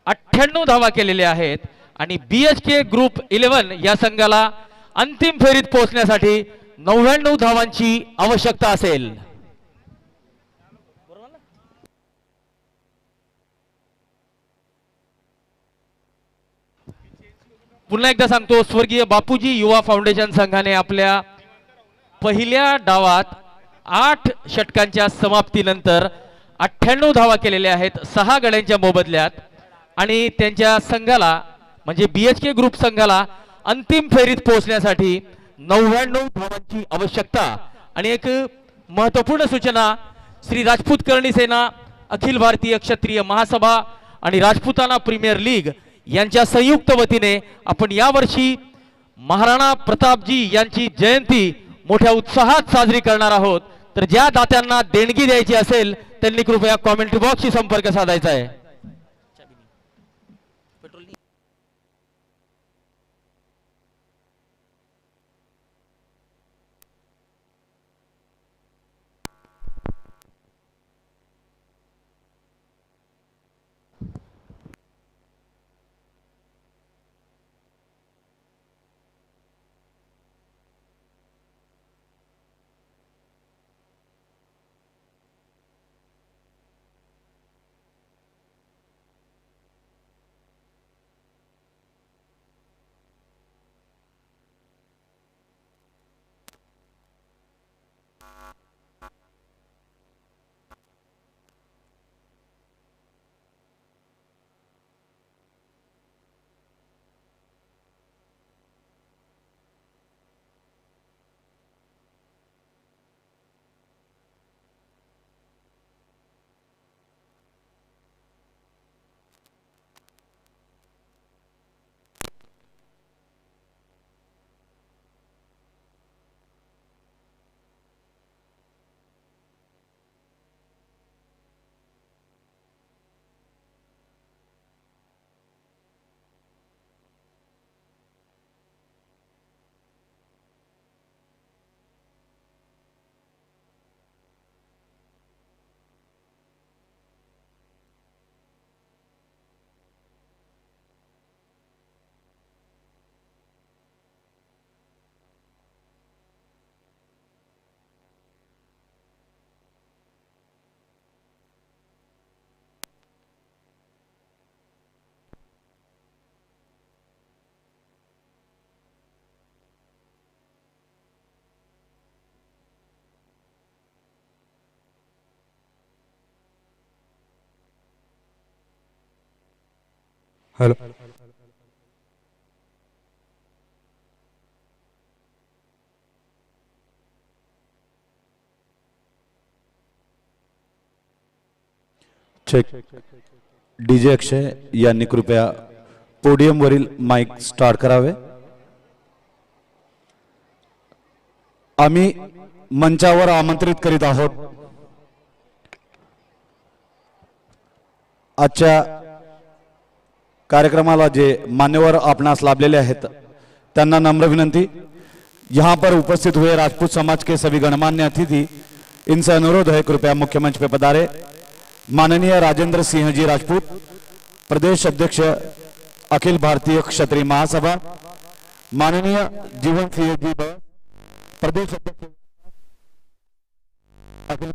98 धावा केलेल्या आहेत आणि BHK ग्रुप 11 या संघाला अंतिम फेरीत पोहोचण्यासाठी 99 धावांची आवश्यकता असेल. पुन्हा एकदा सांगतो, स्वर्गीय बापूजी युवा फाउंडेशन संघाने आपल्या पहिल्या डावात 8 षटकांच्या समाप्तीनंतर 98 धावा केलेल्या आहेत 6 गड्यांच्या मोबदल्यात आणि त्यांच्या संघाला म्हणजे BHK ग्रुप संघाला अंतिम फेरीत पोहोचण्यासाठी 99 धावांची आवश्यकता. आणि एक महत्त्वपूर्ण सूचना, श्री राजपूत करणी सेना, अखिल भारतीय क्षत्रिय महासभा आणि राजपुताना प्रीमियर लीग यांच्या संयुक्त वतीने आपण यावर्षी महाराणा प्रतापजी यांची जयंती मोठ्या उत्साहात साजरी करणार आहोत. तर ज्या दात्यांना देणगी द्यायची असेल त्यांनी कृपया कॉमेंट्री बॉक्सशी संपर्क साधायचा आहे. Hello check. डीजे अक्षय यांनी कृपया पोडियमवरील माईक स्टार्ट करावे. आम्ही मंचावर आमंत्रित करीत आहोत आजच्या कार्यक्रमाला जे मान्यवर आपणास लाभलेले आहेत त्यांना नम्र विनंती, यहाँ पर उपस्थित हुए राजपूत समाज के सभी गणमान्य अतिथि, इनसे अनुरोध है कृपया मुख्य मंच पे पधारे. माननीय राजेंद्र सिंह जी राजपूत, प्रदेश अध्यक्ष अखिल भारतीय क्षत्रिय महासभा. माननीय जीवन सिंह जी, प्रदेश अध्यक्ष अखिल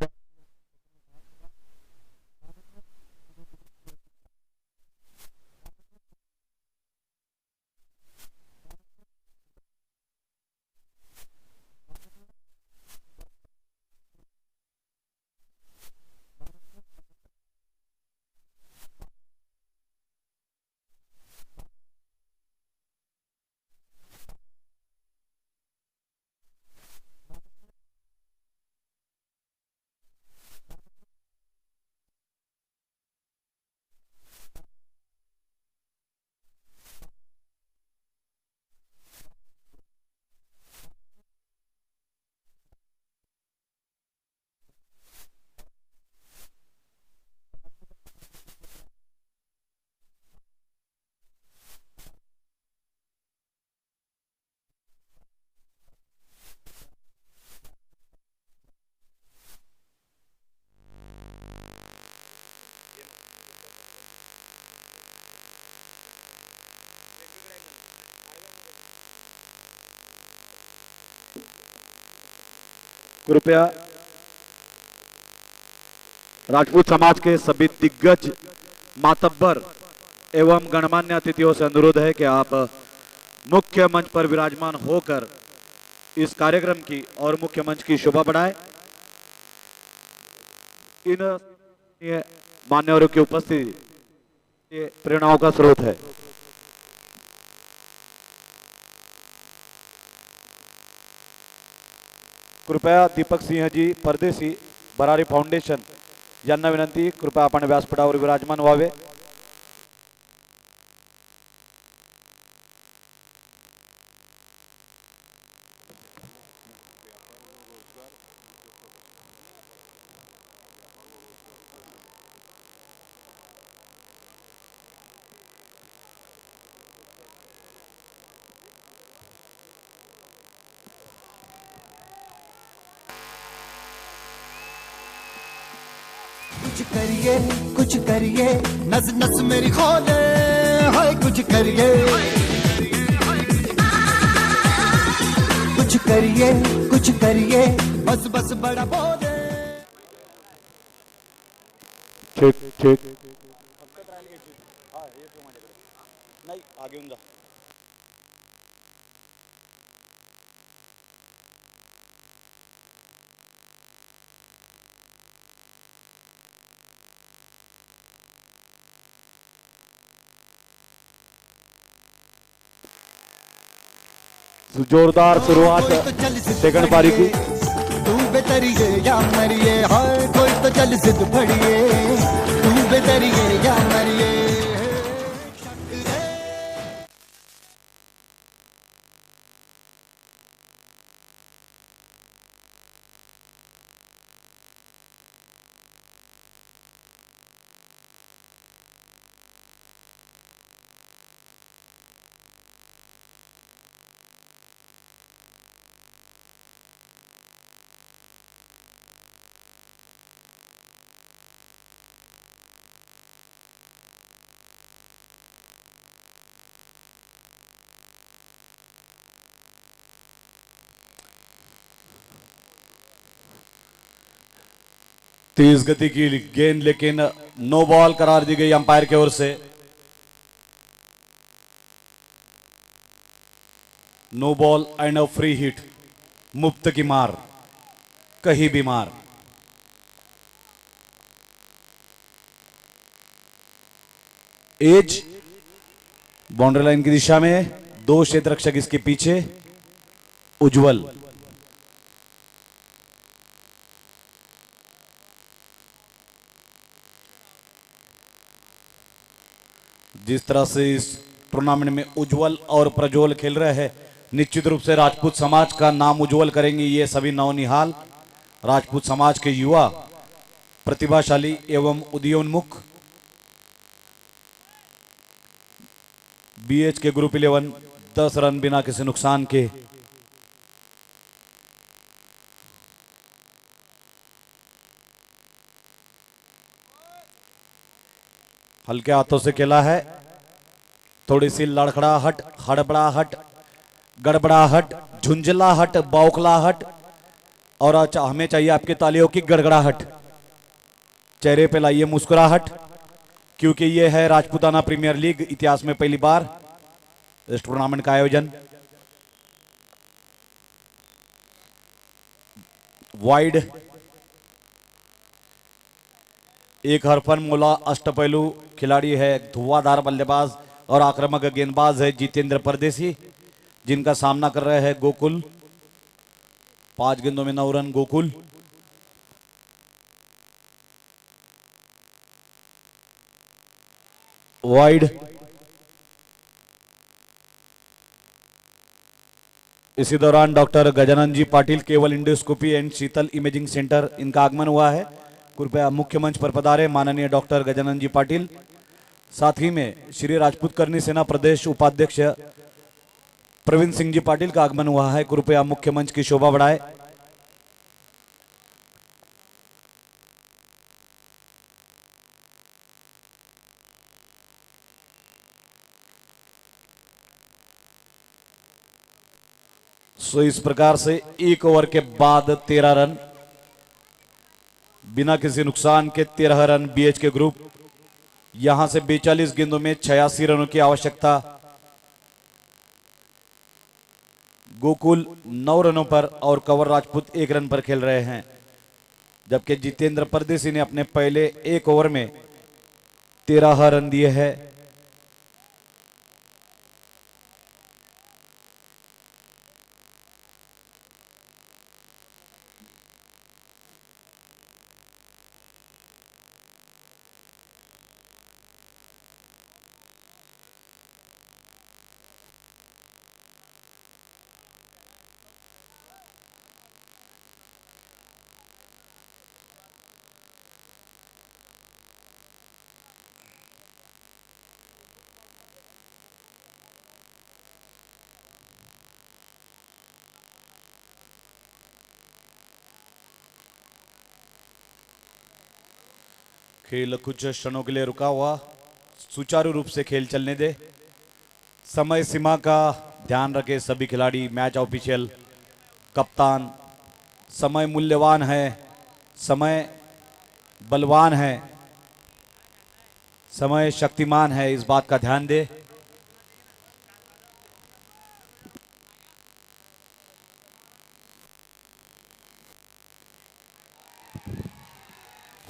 कृपया राजपूत समाज के सभी दिग्गज मातब्बर एवं गणमान्य अतिथियों से अनुरोध है कि आप मुख्य मंच पर विराजमान होकर इस कार्यक्रम की और मुख्य मंच की शोभा बढ़ाएं. इन मान्यवरों की उपस्थिति ये प्रेरणाओं का स्रोत है. कृपया दीपक सिंह जी परदेशी, भरारी फाउंडेशन यांना विनंती, कृपया आपण व्यासपीठावर विराजमान व्हावे. कुछ करिए नस नस मेरी खोले, हाय कुछ करिए, कुछ करिए बस बस बड़ा बोले. ठीक ठीक नाही आगे येऊन जा. जोरदार शुरुआत सेकंड पारी की. तू बेतरिए या मरिए, हाय कोई तो चल जिद फड़िए, तू बेतरिए या मरिए. तेज गति की गेंद, लेकिन नो बॉल करार दी गई अंपायर की ओर से. No ball and a free hit, मुफ्त की मार, कहीं भी मार. एज बाउंड्री लाइन की दिशा में 2 क्षेत्र रक्षक इसके पीछे उज्जवल। जिस तरह से इस टूर्नामेंट में उज्जवल और प्रज्वल खेल रहे हैं, निश्चित रूप से राजपूत समाज का नाम उज्जवल करेंगे ये सभी नवनिहाल राजपूत समाज के युवा, प्रतिभाशाली एवं उदयोन्मुख। बीएच के ग्रुप 11 10 रन बिना किसी नुकसान के। हल्के हाथों से खेला है, थोड़ी सी लड़खड़ाहट, हड़बड़ाहट, गड़बड़ाहट, झुंझलाहट, बौखलाहट और हमें चाहिए आपकी तालियों की गड़गड़ाहट। चेहरे पे लाइए मुस्कुराहट, क्योंकि ये है राजपूताना प्रीमियर लीग, इतिहास में पहली बार इस टूर्नामेंट का आयोजन। वाइड, एक हरफन मोला अष्टपहलू खिलाड़ी है, धुआंधार बल्लेबाज और आक्रामक गेंदबाज है जितेंद्र परदेसी, जिनका सामना कर रहे हैं गोकुल। 5 गेंदों में 9 रन गोकुल। वाइड, इसी दौरान डॉक्टर गजानन जी पाटिल केवल endoscopy and Sheetal imaging centre, इनका आगमन हुआ है। कृपया मुख्य मंच पर पधारे माननीय डॉक्टर गजानन जी पाटिल। साथ ही में श्री राजपूत करनी सेना प्रदेश उपाध्यक्ष प्रवीण सिंह जी पाटिल का आगमन हुआ है। कृपया मुख्य मंच की शोभा बढ़ाए। सो इस प्रकार से 1 ओवर के बाद 13 रन बिना किसी नुकसान के 13 रन बीएच के ग्रुप। यहां से 42 गेंदों में 86 रनों की आवश्यकता। गोकुल 9 रनों पर और कंवर राजपूत 1 रन पर खेल रहे हैं, जबकि जितेंद्र परदेसी ने अपने पहले 1 ओवर में 13 रन दिए हैं। खेल कुछ क्षणों के लिए रुका हुआ, सुचारू रूप से खेल चलने दे। समय सीमा का ध्यान रखें सभी खिलाड़ी, मैच ऑफिशियल, कप्तान। समय मूल्यवान है, समय बलवान है, समय शक्तिमान है, इस बात का ध्यान दे।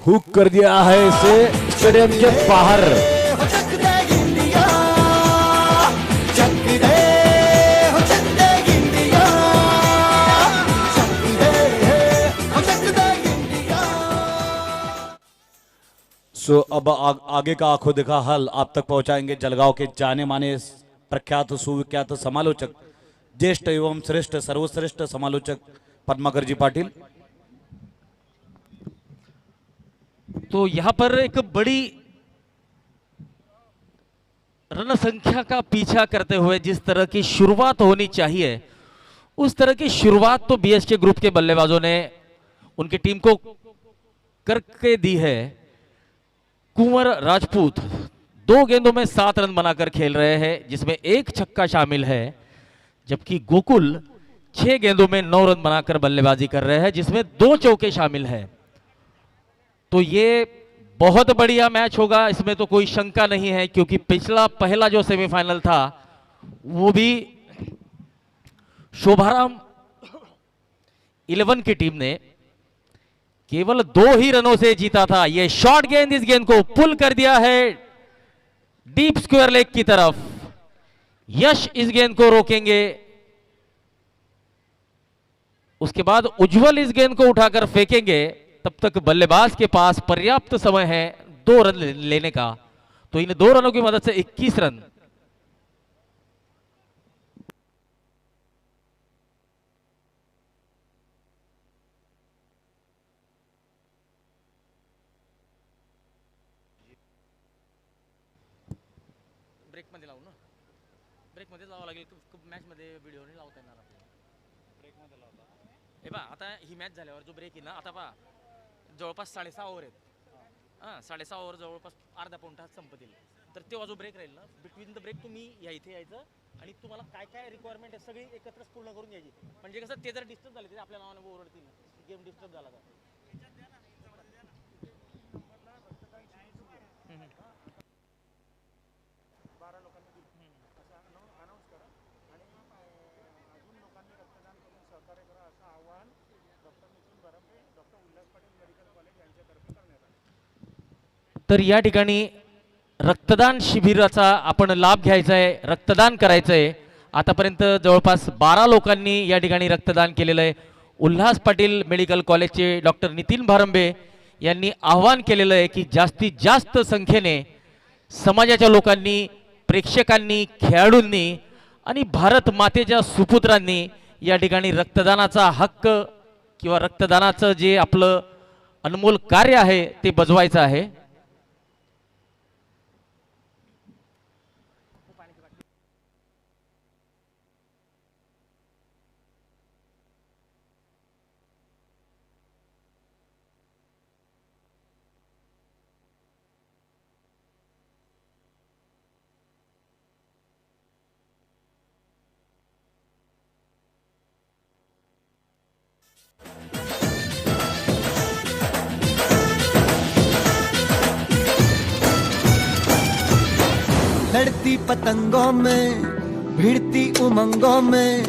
हुक कर दिया है इसे स्टेडियम के बाहर। सो अब आगे का आंखों देखा हल आप तक पहुंचाएंगे जलगांव के जाने माने प्रख्यात सुविख्यात समालोचक, ज्येष्ठ एवं श्रेष्ठ सर्वश्रेष्ठ समालोचक पद्माकर जी पाटिल। तो यहां पर एक बड़ी रन संख्या का पीछा करते हुए जिस तरह की शुरुआत होनी चाहिए उस तरह की शुरुआत तो बीएच के ग्रुप के बल्लेबाजों ने उनकी टीम को करके दी है। कुंवर राजपूत 2 गेंदों में 7 रन बनाकर खेल रहे हैं, जिसमें 1 छक्का शामिल है, जबकि गोकुल 6 गेंदों में 9 रन बनाकर बल्लेबाजी कर रहे हैं, जिसमें 2 चौके शामिल हैं। तो ये बहुत बढ़िया मैच होगा, इसमें तो कोई शंका नहीं है, क्योंकि पहला जो सेमीफाइनल था वो भी शोभाराम 11 की टीम ने केवल 2 ही रनों से जीता था। ये शॉर्ट गेंद, इस गेंद को पुल कर दिया है डीप स्क्वायर लेग की तरफ। यश इस गेंद को रोकेंगे, उसके बाद उज्जवल इस गेंद को उठाकर फेंकेंगे। तब तक बल्लेबाज के पास पर्याप्त समय है 2 रन लेने का, तो इन 2 रनों की मदद से 21 रन। ब्रेक मध्ये लावू ना, ब्रेक मध्ये लावावं लागेल, मॅच मध्ये व्हिडिओ नाही लावता येणार आपल्याला, ब्रेक मध्ये लावता हे पहा। आता ही मॅच झाल्यावर जो ब्रेक येईल ना, आता पहा जवळपास 6.5 ओव्हर आहेत, हां 6.5 ओव्हर जवळपास अर्धा पाऊण तास संपतील, तर तेव्हा जो ब्रेक राहील ना, बिटवीन द ब्रेक तुम्ही या इथे यायचं आणि तुम्हाला काय काय रिक्वायरमेंट आहे सगळी एकत्रच पूर्ण करून घ्यायची, म्हणजे कसं ते जर डिस्टर्ब झाले ते आपल्या नावाने ओरडतील, गेम डिस्टर्ब झाला तर। तर या ठिकाणी रक्तदान शिबिराचा आपण लाभ घ्यायचा आहे, रक्तदान करायचं आहे। आतापर्यंत जवळपास 12 लोकांनी या ठिकाणी रक्तदान केलेलं आहे। उल्हास पाटील मेडिकल कॉलेजचे डॉक्टर नितीन भारंबे यांनी आवाहन केलेलं आहे की जास्तीत जास्त संख्येने समाजाच्या लोकांनी, प्रेक्षकांनी, खेळाडूंनी आणि भारत मातेच्या सुपुत्रांनी या ठिकाणी रक्तदानाचा हक्क किंवा रक्तदानाचं जे आपलं अनमोल कार्य आहे ते बजवायचं आहे। लड़ती पतंगों में, भिड़ती उमंगों में,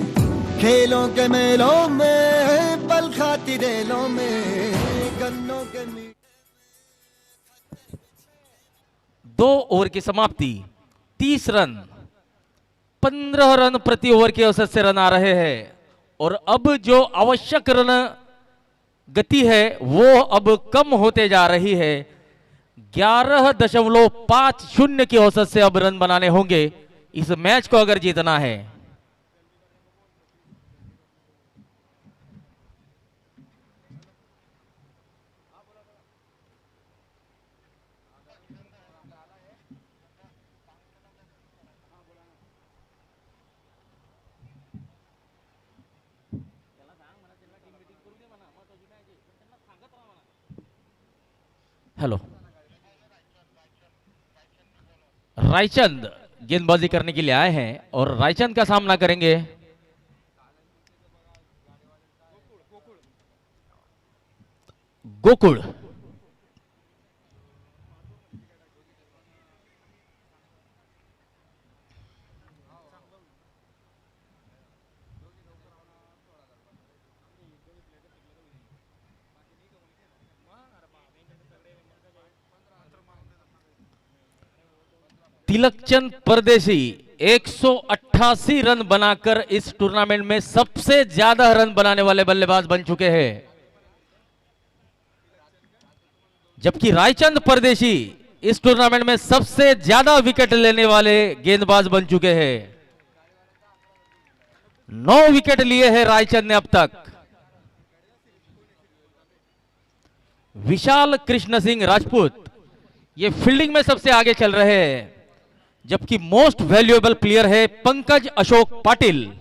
खेलों के मेलों में, पल खाती रेलों में, गन्नों के 2 ओवर की समाप्ति, 30 रन, 15 रन प्रति ओवर के औसत से रन आ रहे हैं और अब जो आवश्यक रन गति है वो अब कम होते जा रही है। 11.50 की औसत से अब रन बनाने होंगे इस मैच को अगर जीतना है। हेलो, रायचंद गेंदबाजी करने के लिए आए हैं और रायचंद का सामना करेंगे गोकुल। तिलकचंद परदेसी 188 रन बनाकर इस टूर्नामेंट में सबसे ज्यादा रन बनाने वाले बल्लेबाज बन चुके हैं, जबकि रायचंद परदेसी इस टूर्नामेंट में सबसे ज्यादा विकेट लेने वाले गेंदबाज बन चुके हैं। 9 विकेट लिए हैं रायचंद ने अब तक। विशाल कृष्ण सिंह राजपूत ये फील्डिंग में सबसे आगे चल रहे हैं, जबकि मोस्ट वैल्यूएबल प्लेयर है पंकज अशोक पाटिल।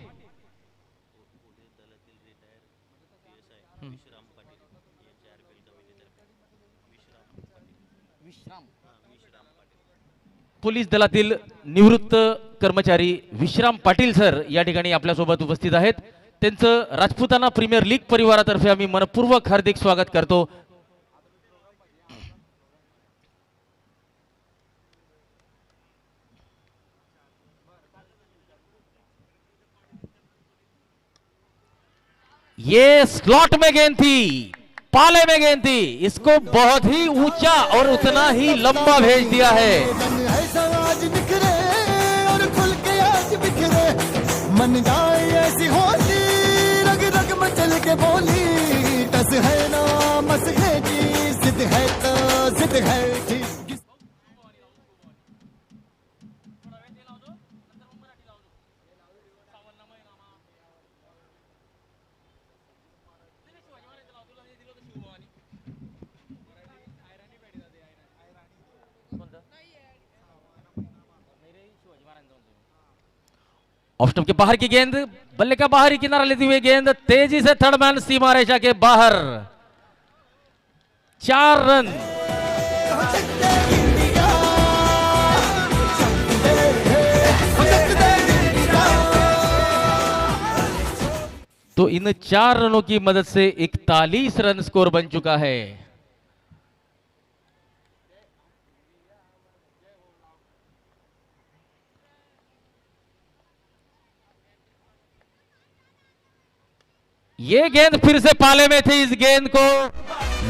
पोलीस दलातील निवृत्त कर्मचारी विश्राम पाटील सर या ठिकाणी आपल्या सोबत उपस्थित आहेत। त्यांचं राजपुताना प्रीमियर लीग परिवारातर्फे आम्ही मनपूर्वक हार्दिक स्वागत करतो। ये स्लॉट में गेंद थी, पाले में गेंद थी, इसको बहुत ही ऊंचा और उतना ही लंबा भेज दिया है। समाज बिखरे और खुल के आज मन जाए ऐसी होली, रग रग में चल के बोली, टस है ना मस है जी, जिद है तो जिद है जी। ऑफ स्टंप के बाहर की गेंद, बल्ले का बाहरी किनारा लेती हुई गेंद तेजी से थर्ड मैन सीमा रेखा के बाहर, 4 रन। तो इन 4 रनों की मदद से 41 रन स्कोर बन चुका है। ये गेंद फिर से पाले में थी, इस गेंद को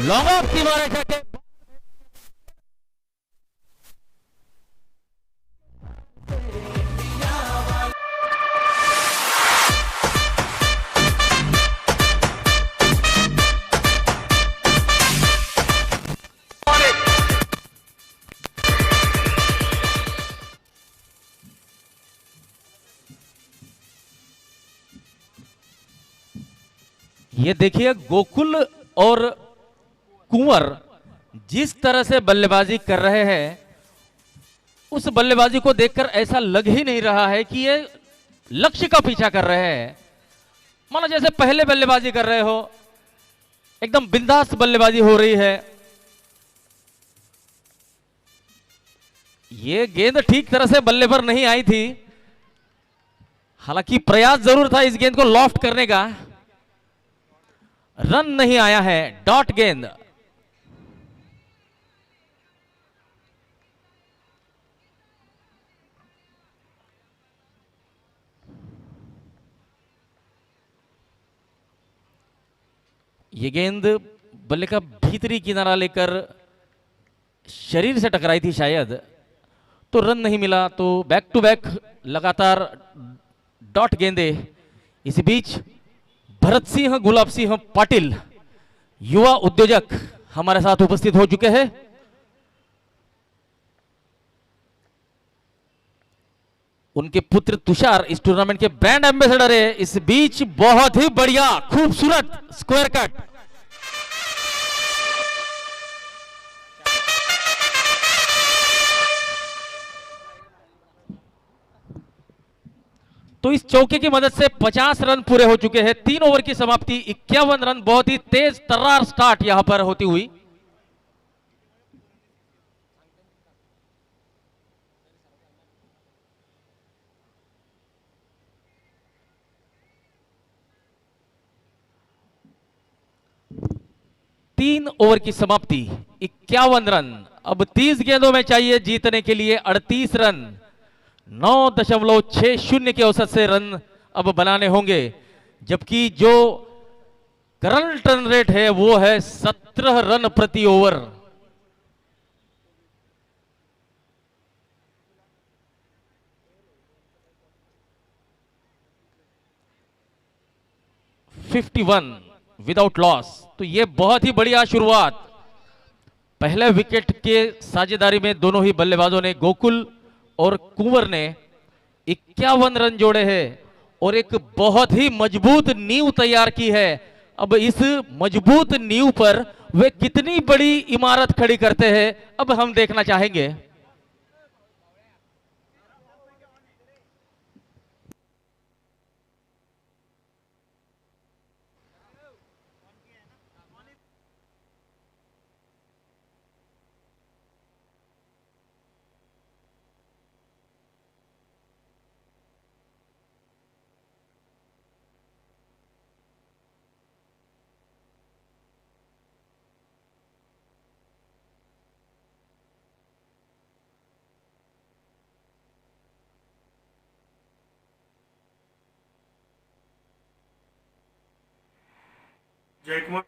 लॉन्ग ऑफ सीमा रेखा के ये देखिए गोकुल और कुंवर जिस तरह से बल्लेबाजी कर रहे हैं, उस बल्लेबाजी को देखकर ऐसा लग ही नहीं रहा है कि ये लक्ष्य का पीछा कर रहे हैं। मानो जैसे पहले बल्लेबाजी कर रहे हो, एकदम बिंदास बल्लेबाजी हो रही है। ये गेंद ठीक तरह से बल्ले पर नहीं आई थी, हालांकि प्रयास जरूर था इस गेंद को लॉफ्ट करने का। रन नहीं आया है, डॉट गेंद। ये गेंद बल्ले का भीतरी किनारा लेकर शरीर से टकराई थी शायद, तो रन नहीं मिला। तो बैक टू बैक लगातार डॉट गेंदे। इसी बीच भरत सिंह गुलाब सिंह पाटिल युवा उद्योजक हमारे साथ उपस्थित हो चुके हैं। उनके पुत्र तुषार इस टूर्नामेंट के ब्रांड एम्बेसडर है। इस बीच बहुत ही बढ़िया खूबसूरत स्क्वायर कट। तो इस चौके की मदद से 50 रन पूरे हो चुके हैं। 3 ओवर की समाप्ति, 51 रन। बहुत ही तेज तर्रार स्टार्ट यहां पर होती हुई। तीन ओवर की समाप्ति, 51 रन। अब 30 गेंदों में चाहिए जीतने के लिए 38 रन। 9.60 के औसत से रन अब बनाने होंगे, जबकि जो करंट रन रेट है वो है 17 रन प्रति ओवर। Without loss. तो ये बहुत ही बढ़िया शुरुआत। पहले विकेट के साझेदारी में दोनों ही बल्लेबाजों ने, गोकुल और कुंवर ने 51 रन जोड़े हैं और एक बहुत ही मजबूत नींव तैयार की है। अब इस मजबूत नींव पर वे कितनी बड़ी इमारत खड़ी करते हैं, अब हम देखना चाहेंगे। जय कुमार।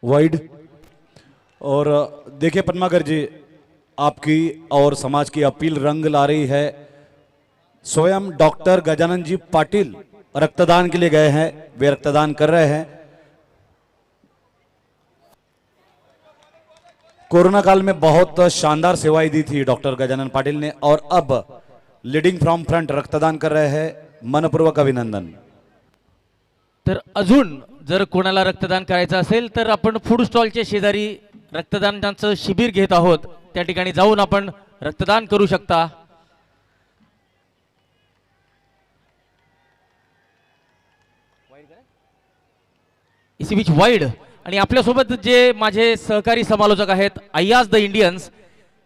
वाइड। और देखिए पद्माकर जी, आपकी और समाज की अपील रंग ला रही है। स्वयं डॉक्टर गजानन जी पाटिल रक्तदान के लिए गए हैं, वे रक्तदान कर रहे हैं। कोरोना काल में बहुत शानदार सेवाएं दी थी डॉक्टर गजानन पाटिल ने, और अब लीडिंग फ्रॉम फ्रंट रक्तदान कर रहे हैं। मनपूर्वक अभिनंदन। तर अजून जर कोणाला रक्तदान करायचं असेल तर आपण फूड स्टॉलच्या शेजारी रक्तदानाचं शिबिर घेत आहोत, त्या ठिकाणी जाऊन आपण रक्तदान करू शकता। इसी बीच वाईड आणि आपल्यासोबत जे माझे सहकारी समालोचक आहेत, अय्याज द इंडियन्स,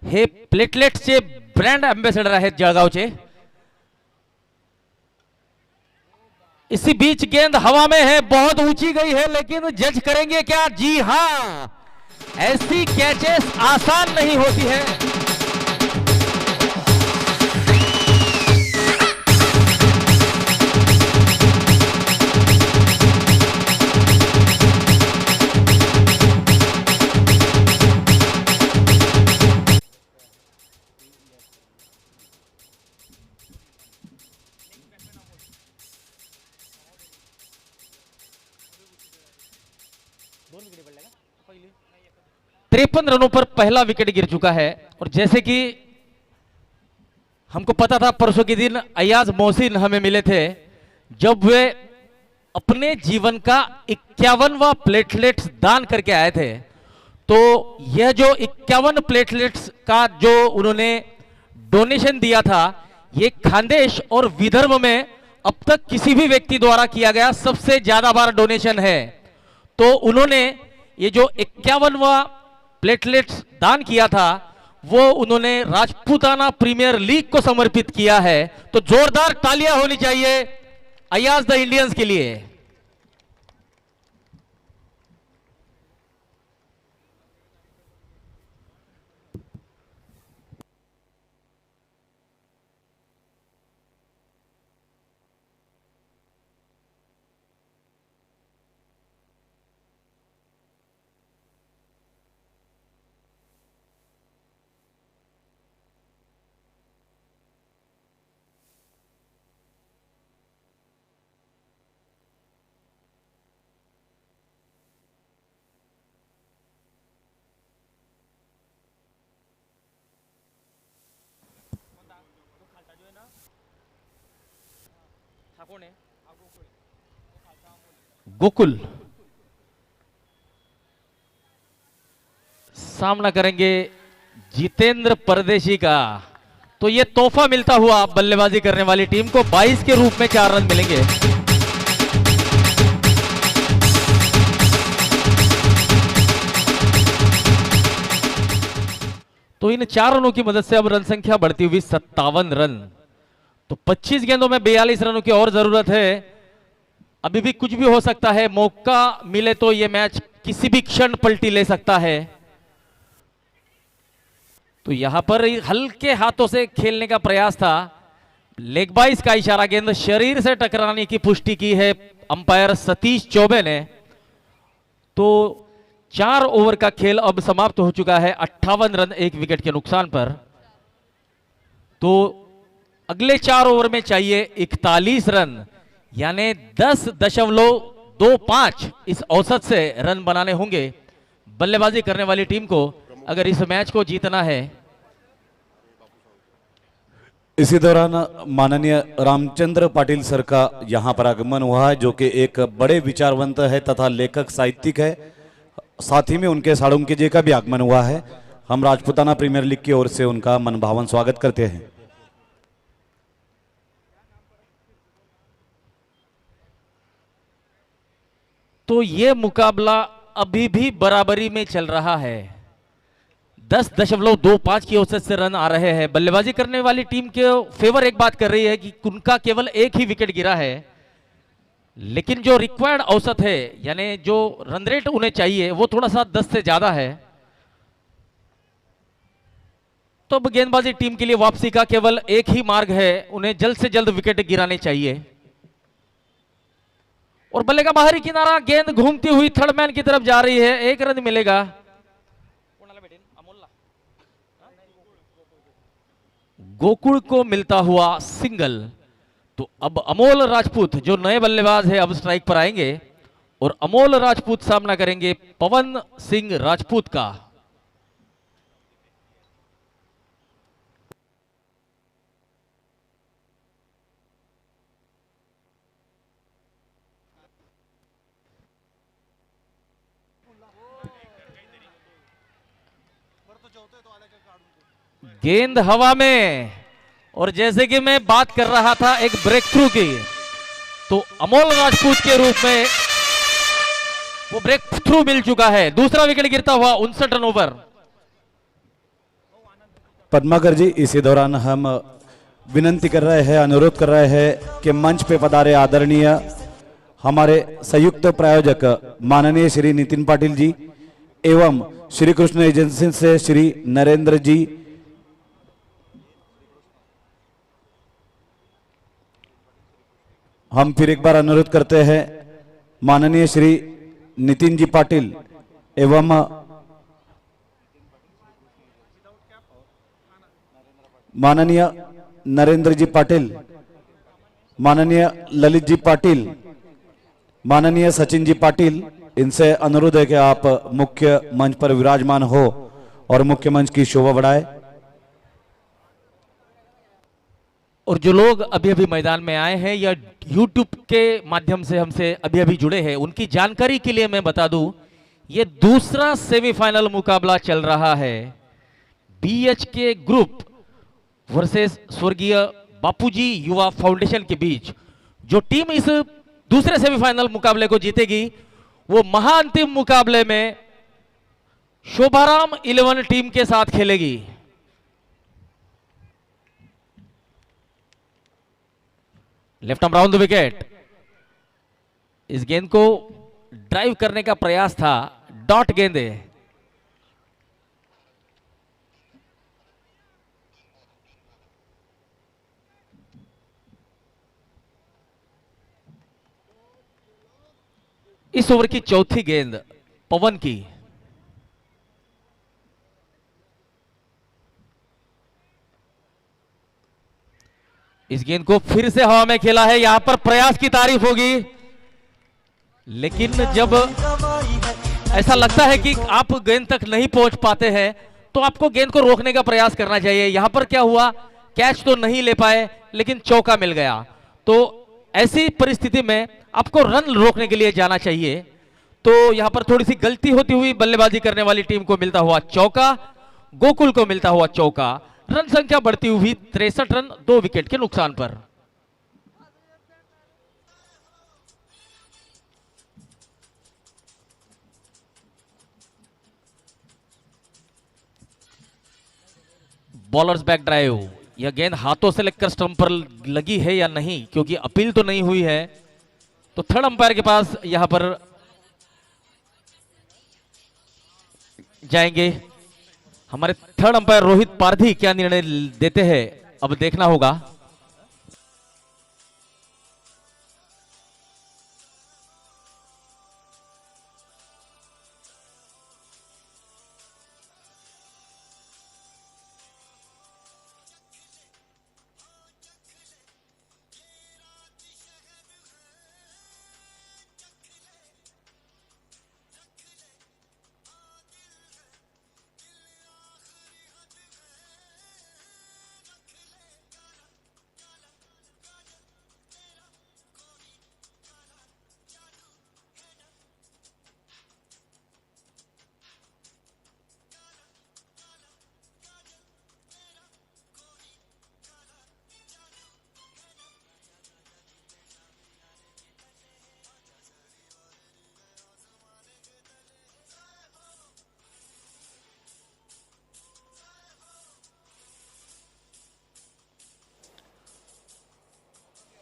हे प्लेटलेट्सचे ब्रँड अँबॅसेडर आहेत जळगावचे। इसी बीच गेंद हवा में है, बहुत ऊंची गई है, लेकिन जज करेंगे क्या? जी हां, ऐसी कैचेस आसान नहीं होती है। तिरपन रनों पर पहला विकेट गिर चुका है। और जैसे कि हमको पता था, परसों के दिन अयाज मोहसिन हमें मिले थे, जब वे अपने जीवन का 51वां प्लेटलेट्स दान करके आए थे। तो यह जो 51 प्लेटलेट्स का जो उन्होंने डोनेशन दिया था, ये खानदेश और विदर्भ में अब तक किसी भी व्यक्ति द्वारा किया गया सबसे ज्यादा बार डोनेशन है। तो उन्होंने ये जो 51वां प्लेटलेट्स दान किया था, वो उन्होंने राजपूताना प्रीमियर लीग को समर्पित किया है। तो जोरदार तालियां होनी चाहिए अय्याज द इंडियंस के लिए। गोकुल सामना करेंगे जितेंद्र परदेशी का। तो ये तोहफा मिलता हुआ बल्लेबाजी करने वाली टीम को 22 के रूप में 4 रन मिलेंगे। तो इन 4 रनों की मदद से अब रन संख्या बढ़ती हुई 57 रन। तो 25 गेंदों में 42 रनों की और जरूरत है। अभी भी कुछ भी हो सकता है, मौका मिले तो यह मैच किसी भी क्षण पलटी ले सकता है। तो यहां पर हल्के हाथों से खेलने का प्रयास था, लेग बाइस का इशारा, गेंद शरीर से टकराने की पुष्टि की है अंपायर सतीश चौबे ने। तो 4 ओवर का खेल अब समाप्त हो चुका है 58 रन 1 विकेट के नुकसान पर। तो अगले 4 ओवर में चाहिए 41 रन, यानी 10.25 इस औसत से रन बनाने होंगे बल्लेबाजी करने वाली टीम को, अगर इस मैच को जीतना है। इसी दौरान माननीय रामचंद्र पाटिल सर का यहां पर आगमन हुआ है, जो कि एक बड़े विचारवंत है तथा लेखक साहित्यिक है। साथ ही में उनके साळुंके जी का भी आगमन हुआ है। हम राजपूताना प्रीमियर लीग की ओर से उनका मनभावन स्वागत करते हैं। तो ये मुकाबला अभी भी बराबरी में चल रहा है। 10.25 की औसत से रन आ रहे हैं। बल्लेबाजी करने वाली टीम के फेवर एक बात कर रही है कि उनका केवल 1 ही विकेट गिरा है, लेकिन जो रिक्वायर्ड औसत है, यानी जो रन रेट उन्हें चाहिए, वो थोड़ा सा 10 से ज्यादा है। तो अब गेंदबाजी टीम के लिए वापसी का केवल एक ही मार्ग है, उन्हें जल्द से जल्द विकेट गिराने चाहिए। और बल्ले का बाहरी किनारा, गेंद घूमती हुई थर्ड मैन की तरफ जा रही है, 1 रन मिलेगा। गोकुल को मिलता हुआ सिंगल। तो अब अमोल राजपूत जो नए बल्लेबाज है अब स्ट्राइक पर आएंगे और अमोल राजपूत सामना करेंगे पवन सिंह राजपूत का। गेंद हवा में, और जैसे कि मैं बात कर रहा था एक ब्रेक थ्रू की, तो अमोल राजपूत के रूप में वो ब्रेक थ्रू मिल चुका है। दूसरा विकेट गिरता हुआ 59 रन ओवर। पद्माकर जी, इसी दौरान हम विनंती कर रहे हैं, अनुरोध कर रहे हैं कि मंच पे पधारे आदरणीय हमारे संयुक्त प्रायोजक माननीय श्री नितिन पाटिल जी एवं श्री कृष्ण एजेंसी से श्री नरेंद्र जी, हम फिर एक बार अनुरोध करते हैं माननीय श्री नितिन जी पाटिल एवं माननीय नरेंद्र जी पाटिल, माननीय ललित जी पाटिल, माननीय सचिन जी पाटिल, इनसे अनुरोध है कि आप मुख्य मंच पर विराजमान हो और मुख्य मंच की शोभा बढ़ाए। और जो लोग अभी अभी मैदान में आए हैं या YouTube के माध्यम से हमसे अभी अभी जुड़े हैं, उनकी जानकारी के लिए मैं बता दूं, ये दूसरा सेमीफाइनल मुकाबला चल रहा है BHK ग्रुप वर्सेस स्वर्गीय बापूजी युवा फाउंडेशन के बीच। जो टीम इस दूसरे सेमीफाइनल मुकाबले को जीतेगी वो महाअंतिम मुकाबले में शोभाराम 11 टीम के साथ खेलेगी। Left arm round the wicket. इस गेंद को ड्राइव करने का प्रयास था, डॉट गेंद है। इस ओवर की चौथी गेंद पवन की। इस गेंद को फिर से हवा में खेला है, यहां पर प्रयास की तारीफ होगी, लेकिन जब ऐसा लगता है कि आप गेंद तक नहीं पहुंच पाते हैं तो आपको गेंद को रोकने का प्रयास करना चाहिए। यहां पर क्या हुआ, कैच तो नहीं ले पाए लेकिन चौका मिल गया। तो ऐसी परिस्थिति में आपको रन रोकने के लिए जाना चाहिए। तो यहां पर थोड़ी सी गलती होती हुई बल्लेबाजी करने वाली टीम को मिलता हुआ चौका, गोकुल को मिलता हुआ चौका। रन संख्या बढ़ती हुई 63 रन 2 विकेट के नुकसान पर। Bowlers back drive. यह गेंद हाथों से लगकर स्टंप पर लगी है या नहीं, क्योंकि अपील तो नहीं हुई है। तो थर्ड अंपायर के पास यहां पर जाएंगे हमारे थर्ड अंपायर रोहित पारधी। क्या निर्णय देते हैं अब देखना होगा।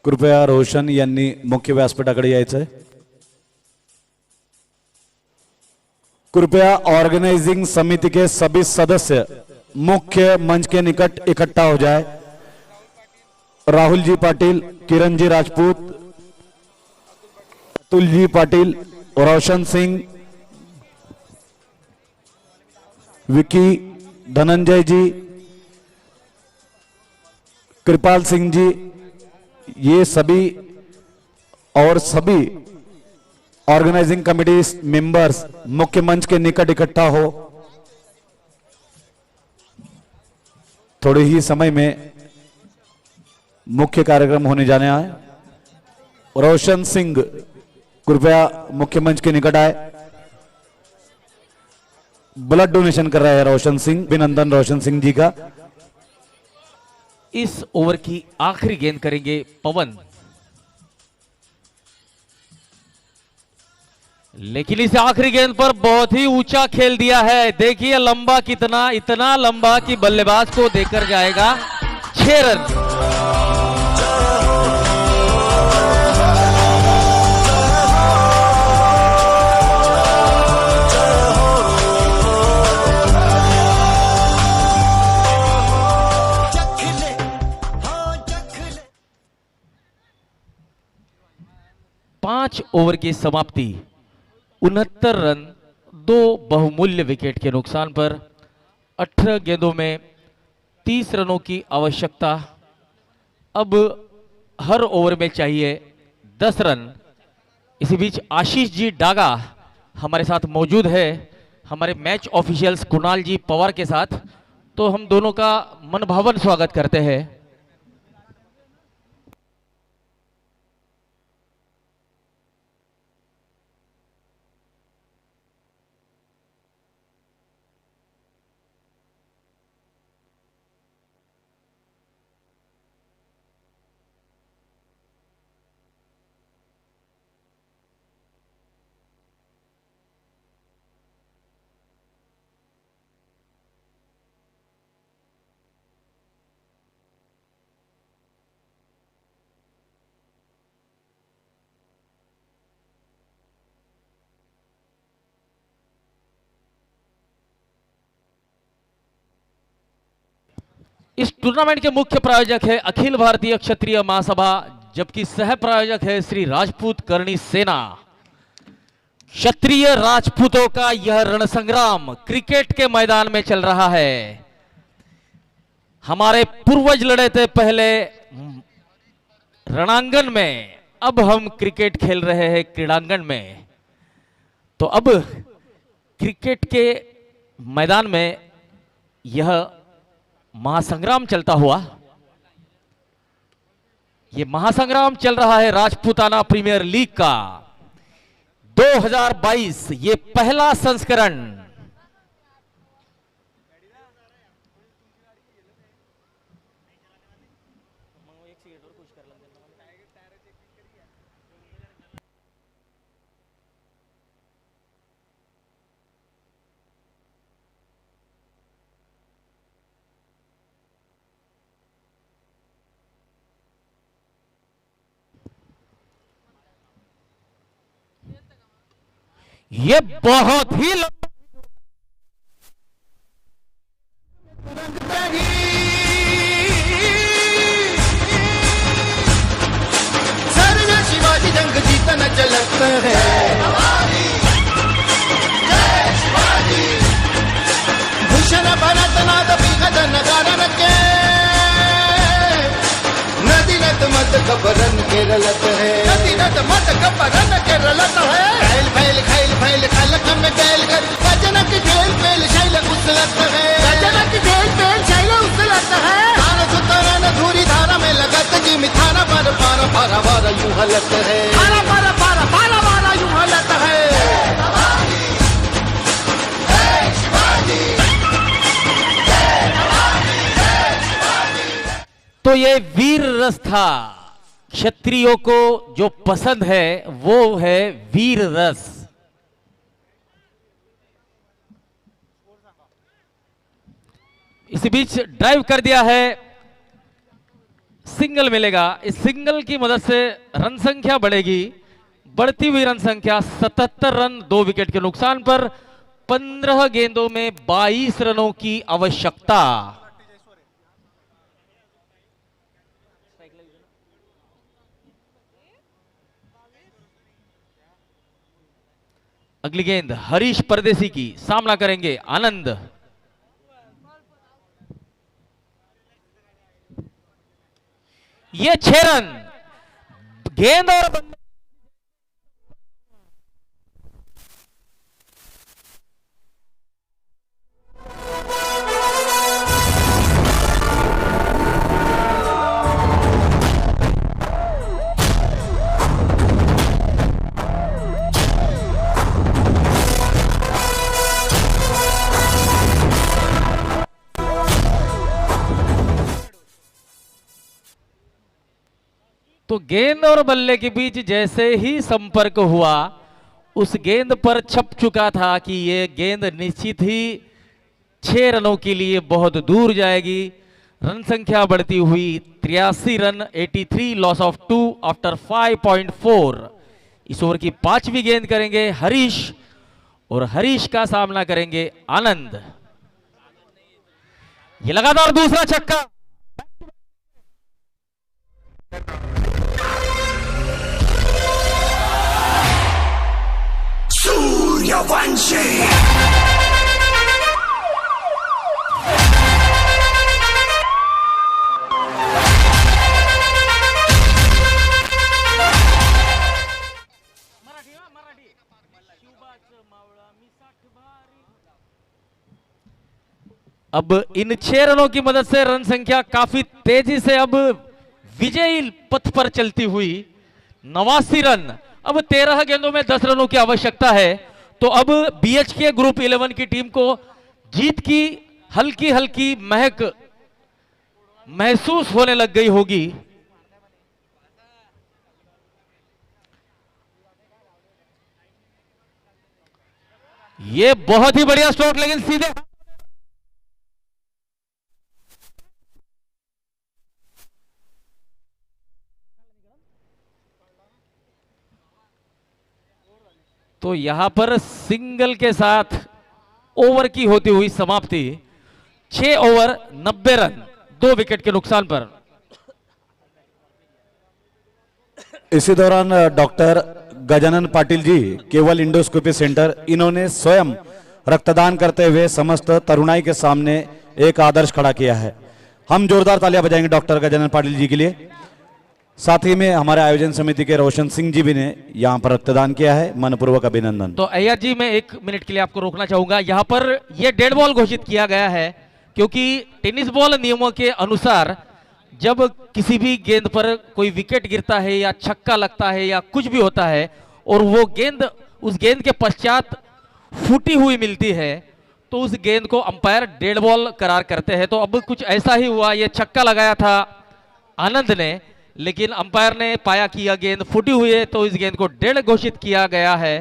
कृपया रोशन यांनी मुख्य व्यासपीठाकडे यायचंय। कृपया ऑर्गेनाइजिंग समिति के सभी सदस्य मुख्य मंच के निकट इकट्ठा हो जाए। राहुल जी पाटिल, किरण जी राजपूत, तुलजी पाटिल, रोशन सिंह, विकी, धनंजय जी, कृपाल सिंह जी, ये सभी और सभी ऑर्गेनाइजिंग कमेटी मेंबर्स मुख्य मंच के निकट इकट्ठा हो। थोड़े ही समय में मुख्य कार्यक्रम होने जाने आए। रोशन सिंह कृपया मुख्य मंच के निकट आए। ब्लड डोनेशन कर रहे हैं रोशन सिंह। अभिनंदन रोशन सिंह जी का। इस ओवर की आखिरी गेंद करेंगे पवन, लेकिन इस आखिरी गेंद पर बहुत ही ऊंचा खेल दिया है। देखिए लंबा कितना, इतना लंबा कि बल्लेबाज को देकर जाएगा 6 रन। पांच ओवर की समाप्ति, 69 रन, 2 बहुमूल्य विकेट के नुकसान पर 18 गेंदों में 30 रनों की आवश्यकता। अब हर ओवर में चाहिए 10 रन। इसी बीच आशीष जी डागा हमारे साथ मौजूद है, हमारे मैच ऑफिशियल्स कुणाल जी पवार के साथ। तो हम दोनों का मनभावन स्वागत करते हैं। इस टूर्नामेंट के मुख्य प्रायोजक है अखिल भारतीय क्षत्रिय महासभा, जबकि सह प्रायोजक है श्री राजपूत करणी सेना। क्षत्रिय राजपूतों का यह रणसंग्राम क्रिकेट के मैदान में चल रहा है। हमारे पूर्वज लड़े थे पहले रणांगन में, अब हम क्रिकेट खेल रहे हैं क्रीड़ांगन में। तो अब क्रिकेट के मैदान में यह महासंग्राम चलता हुआ, यह महासंग्राम चल रहा है राजपूताना प्रीमियर लीग का 2022, ये पहला संस्करण। ये बहुत ही शिवाजी जंग जीतना चलत है। भूषण भरत नाद बिगद नगारन के, नदी नद मत खबरन के रलत है। नदी नद मत खबरन के रलत है। फैल फैल खैल फैल खलक में गैल कर, भजन की ढेल पेल शैल उछलत है। भजन की ढेल पेल शैल उछलत है। तान सुतरन धूरी धारा में लगत जी मिठाना पर पारा पारा वारा यूं हलत है। पारा पारा पारा पारा वारा यूं हलत है। तो ये वीर रस था। क्षत्रियों को जो पसंद है वो है वीर रस। इसी बीच ड्राइव कर दिया है, सिंगल मिलेगा। इस सिंगल की मदद से रन संख्या बढ़ेगी। बढ़ती हुई रन संख्या 77 रन, 2 विकेट के नुकसान पर 15 गेंदों में 22 रनों की आवश्यकता। अगली गेंद हरीश परदेसी की, सामना करेंगे आनंद। ये 6 रन। गेंद और बल्ले तो गेंद और बल्ले के बीच जैसे ही संपर्क हुआ, उस गेंद पर छप चुका था कि ये गेंद निश्चित ही 6 रनों के लिए बहुत दूर जाएगी। रन संख्या बढ़ती हुई 83 रन, 83, लॉस ऑफ 2 आफ्टर 5.4। इस ओवर की 5वीं गेंद करेंगे हरीश और हरीश का सामना करेंगे आनंद। ये लगातार दूसरा छक्का। अब इन 6 रनों की मदद से रन संख्या काफी तेजी से अब विजयी पथ पर चलती हुई 89 रन। अब 13 गेंदों में 10 रनों की आवश्यकता है, तो अब बीएचके ग्रुप 11 की टीम को जीत की हल्की हल्की महक महसूस होने लग गई होगी। ये बहुत ही बढ़िया स्ट्रोक, लेकिन सीधे तो यहां पर सिंगल के साथ ओवर की होती हुई समाप्ति। 6 ओवर 90 रन, 2 विकेट के नुकसान पर। इसी दौरान डॉक्टर गजानन पाटिल जी, केवल इंडोस्कोपी सेंटर, इन्होंने स्वयं रक्तदान करते हुए समस्त तरुणाई के सामने एक आदर्श खड़ा किया है। हम जोरदार तालियां बजाएंगे डॉक्टर गजानन पाटिल जी के लिए। साथ ही में हमारे आयोजन समिति के रोशन सिंह जी भी ने यहाँ पर रक्तदान किया है, मनपूर्वक अभिनंदन। तो अय्यर जी, मैं 1 मिनट के लिए आपको रोकना चाहूंगा। यहाँ पर यह डेड बॉल घोषित किया गया है क्योंकि टेनिस बॉल नियमों के अनुसार जब किसी भी गेंद पर कोई विकेट गिरता है या छक्का लगता है या कुछ भी होता है और वो गेंद उस गेंद के पश्चात फूटी हुई मिलती है, तो उस गेंद को अंपायर डेड बॉल करार करते हैं। तो अब कुछ ऐसा ही हुआ। ये छक्का लगाया था आनंद ने, लेकिन अंपायर ने पाया कि यह गेंद फूटी हुई है, तो इस गेंद को डेड घोषित किया गया है।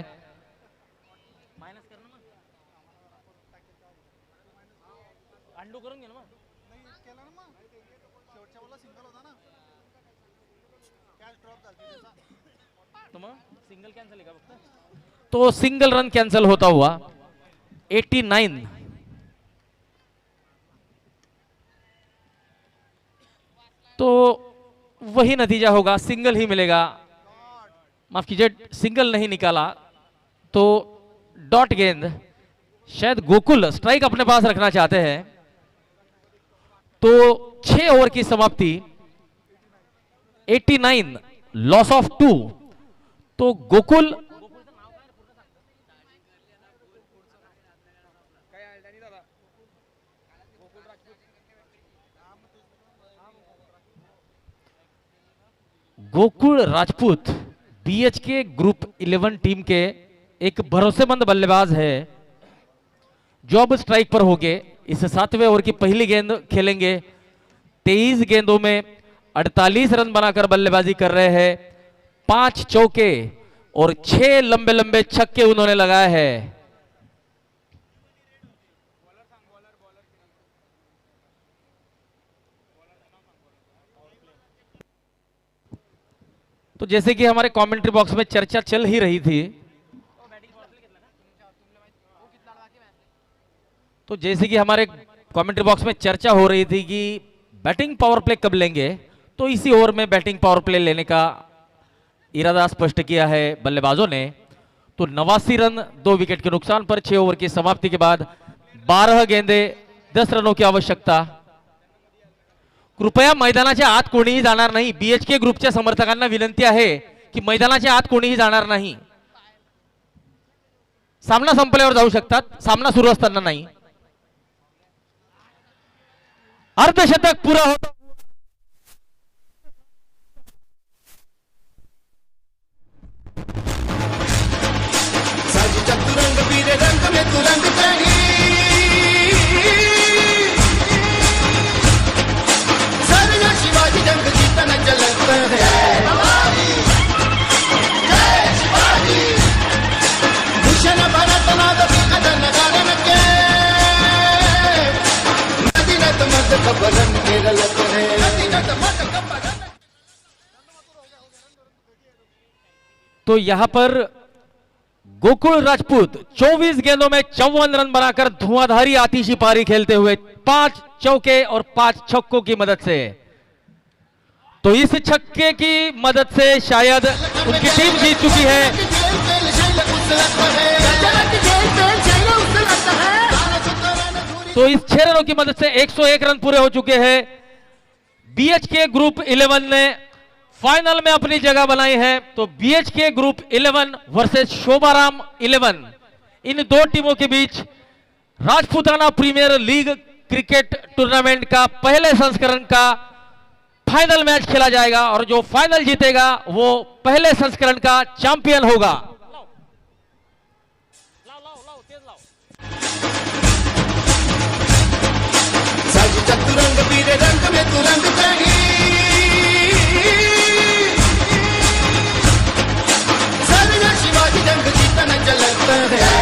तो सिंगल रन कैंसिल होता हुआ 89। तो वही नतीजा होगा, सिंगल ही मिलेगा। माफ कीजिए, सिंगल नहीं निकाला तो डॉट गेंद। शायद गोकुल स्ट्राइक अपने पास रखना चाहते हैं। तो 6 ओवर की समाप्ति, 89, लॉस ऑफ 2। तो Gokul Rajput BHK group 11 team के एक भरोसेमंद बल्लेबाज है जो अब स्ट्राइक पर होंगे। इस 7वें ओवर की पहली गेंद खेलेंगे। 23 गेंदों में 48 रन बनाकर बल्लेबाजी कर रहे हैं। 5 चौके और 6 लंबे लंबे छक्के उन्होंने लगाए हैं। तो जैसे कि हमारे कमेंट्री बॉक्स में चर्चा चल ही रही थी, तो जैसे कि हमारे कमेंट्री बॉक्स में चर्चा हो रही थी कि बैटिंग पावर प्ले कब लेंगे, तो इसी ओवर में बैटिंग पावर प्ले लेने का इरादा स्पष्ट किया है बल्लेबाजों ने। तो 89 रन 2 विकेट के नुकसान पर 6 ओवर की समाप्ति के बाद 12 गेंदे 10 रनों की आवश्यकता। कृपया मैदानाच्या आत कोणीही जाणार नाही। बीएचके ग्रुपच्या समर्थकांना विनंती आहे की मैदानाच्या आत कोणीही जाणार नाही। सामना संपल्यावर जाऊ शकतात, सामना सुरू असताना नाही। अर्धशतक पूरा होता। चतुरंग पीले रंग में तू रंग चढ़ी, सर्व शिवाजी जंग जीता न चलत है। भूषण भरत नाद कदन गारन के, नदी नत मत खबरन के रलत है। नदी नत मत खबरन। तो यहां पर गोकुल राजपूत 24 गेंदों में 54 रन बनाकर धुआंधारी आतिशी पारी खेलते हुए 5 चौके और 5 छक्कों की मदद से, तो इस छक्के की मदद से शायद उनकी टीम जीत चुकी है। तो इस 6 रनों की मदद से 101 रन पूरे हो चुके हैं। बीएचके ग्रुप 11 ने फाइनल में अपनी जगह बनाई है। तो बीएचके ग्रुप 11 वर्सेस शोभाराम 11, इन दो टीमों के बीच Rajputana premier league cricket tournament का पहले संस्करण का फाइनल मैच खेला जाएगा और जो फाइनल जीतेगा वो पहले संस्करण का चैंपियन होगा। चतुरंग पीले रंग में तू रंग चढ़ी, सर्व शिवाजी जंग जीता न चलत है।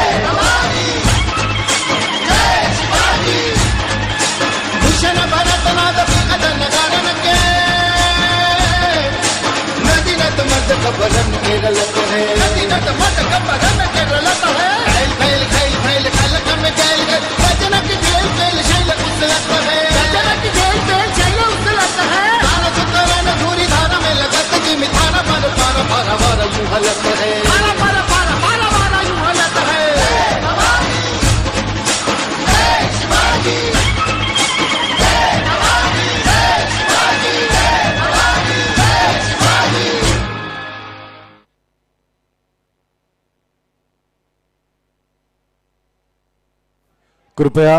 भूषण भरत नाद कदन गारन के, नदी नत मत खबरन के रलत है। नदी नत मत खबरन के रलत है। खैल खैल खैल खैल खलक में खैल गए, गजन की खेल खेल शैल उछलत है। गजन की खेल खेल शैल उछलत है। धारा सुतरन धूरी धारा में लगत की मिठाना पर पार पार पार यूं हलत है। पार पार पार पार पार यूं हलत है। जय शिवाजी, जय शिवाजी, जय शिवाजी, जय शिवाजी। कृपया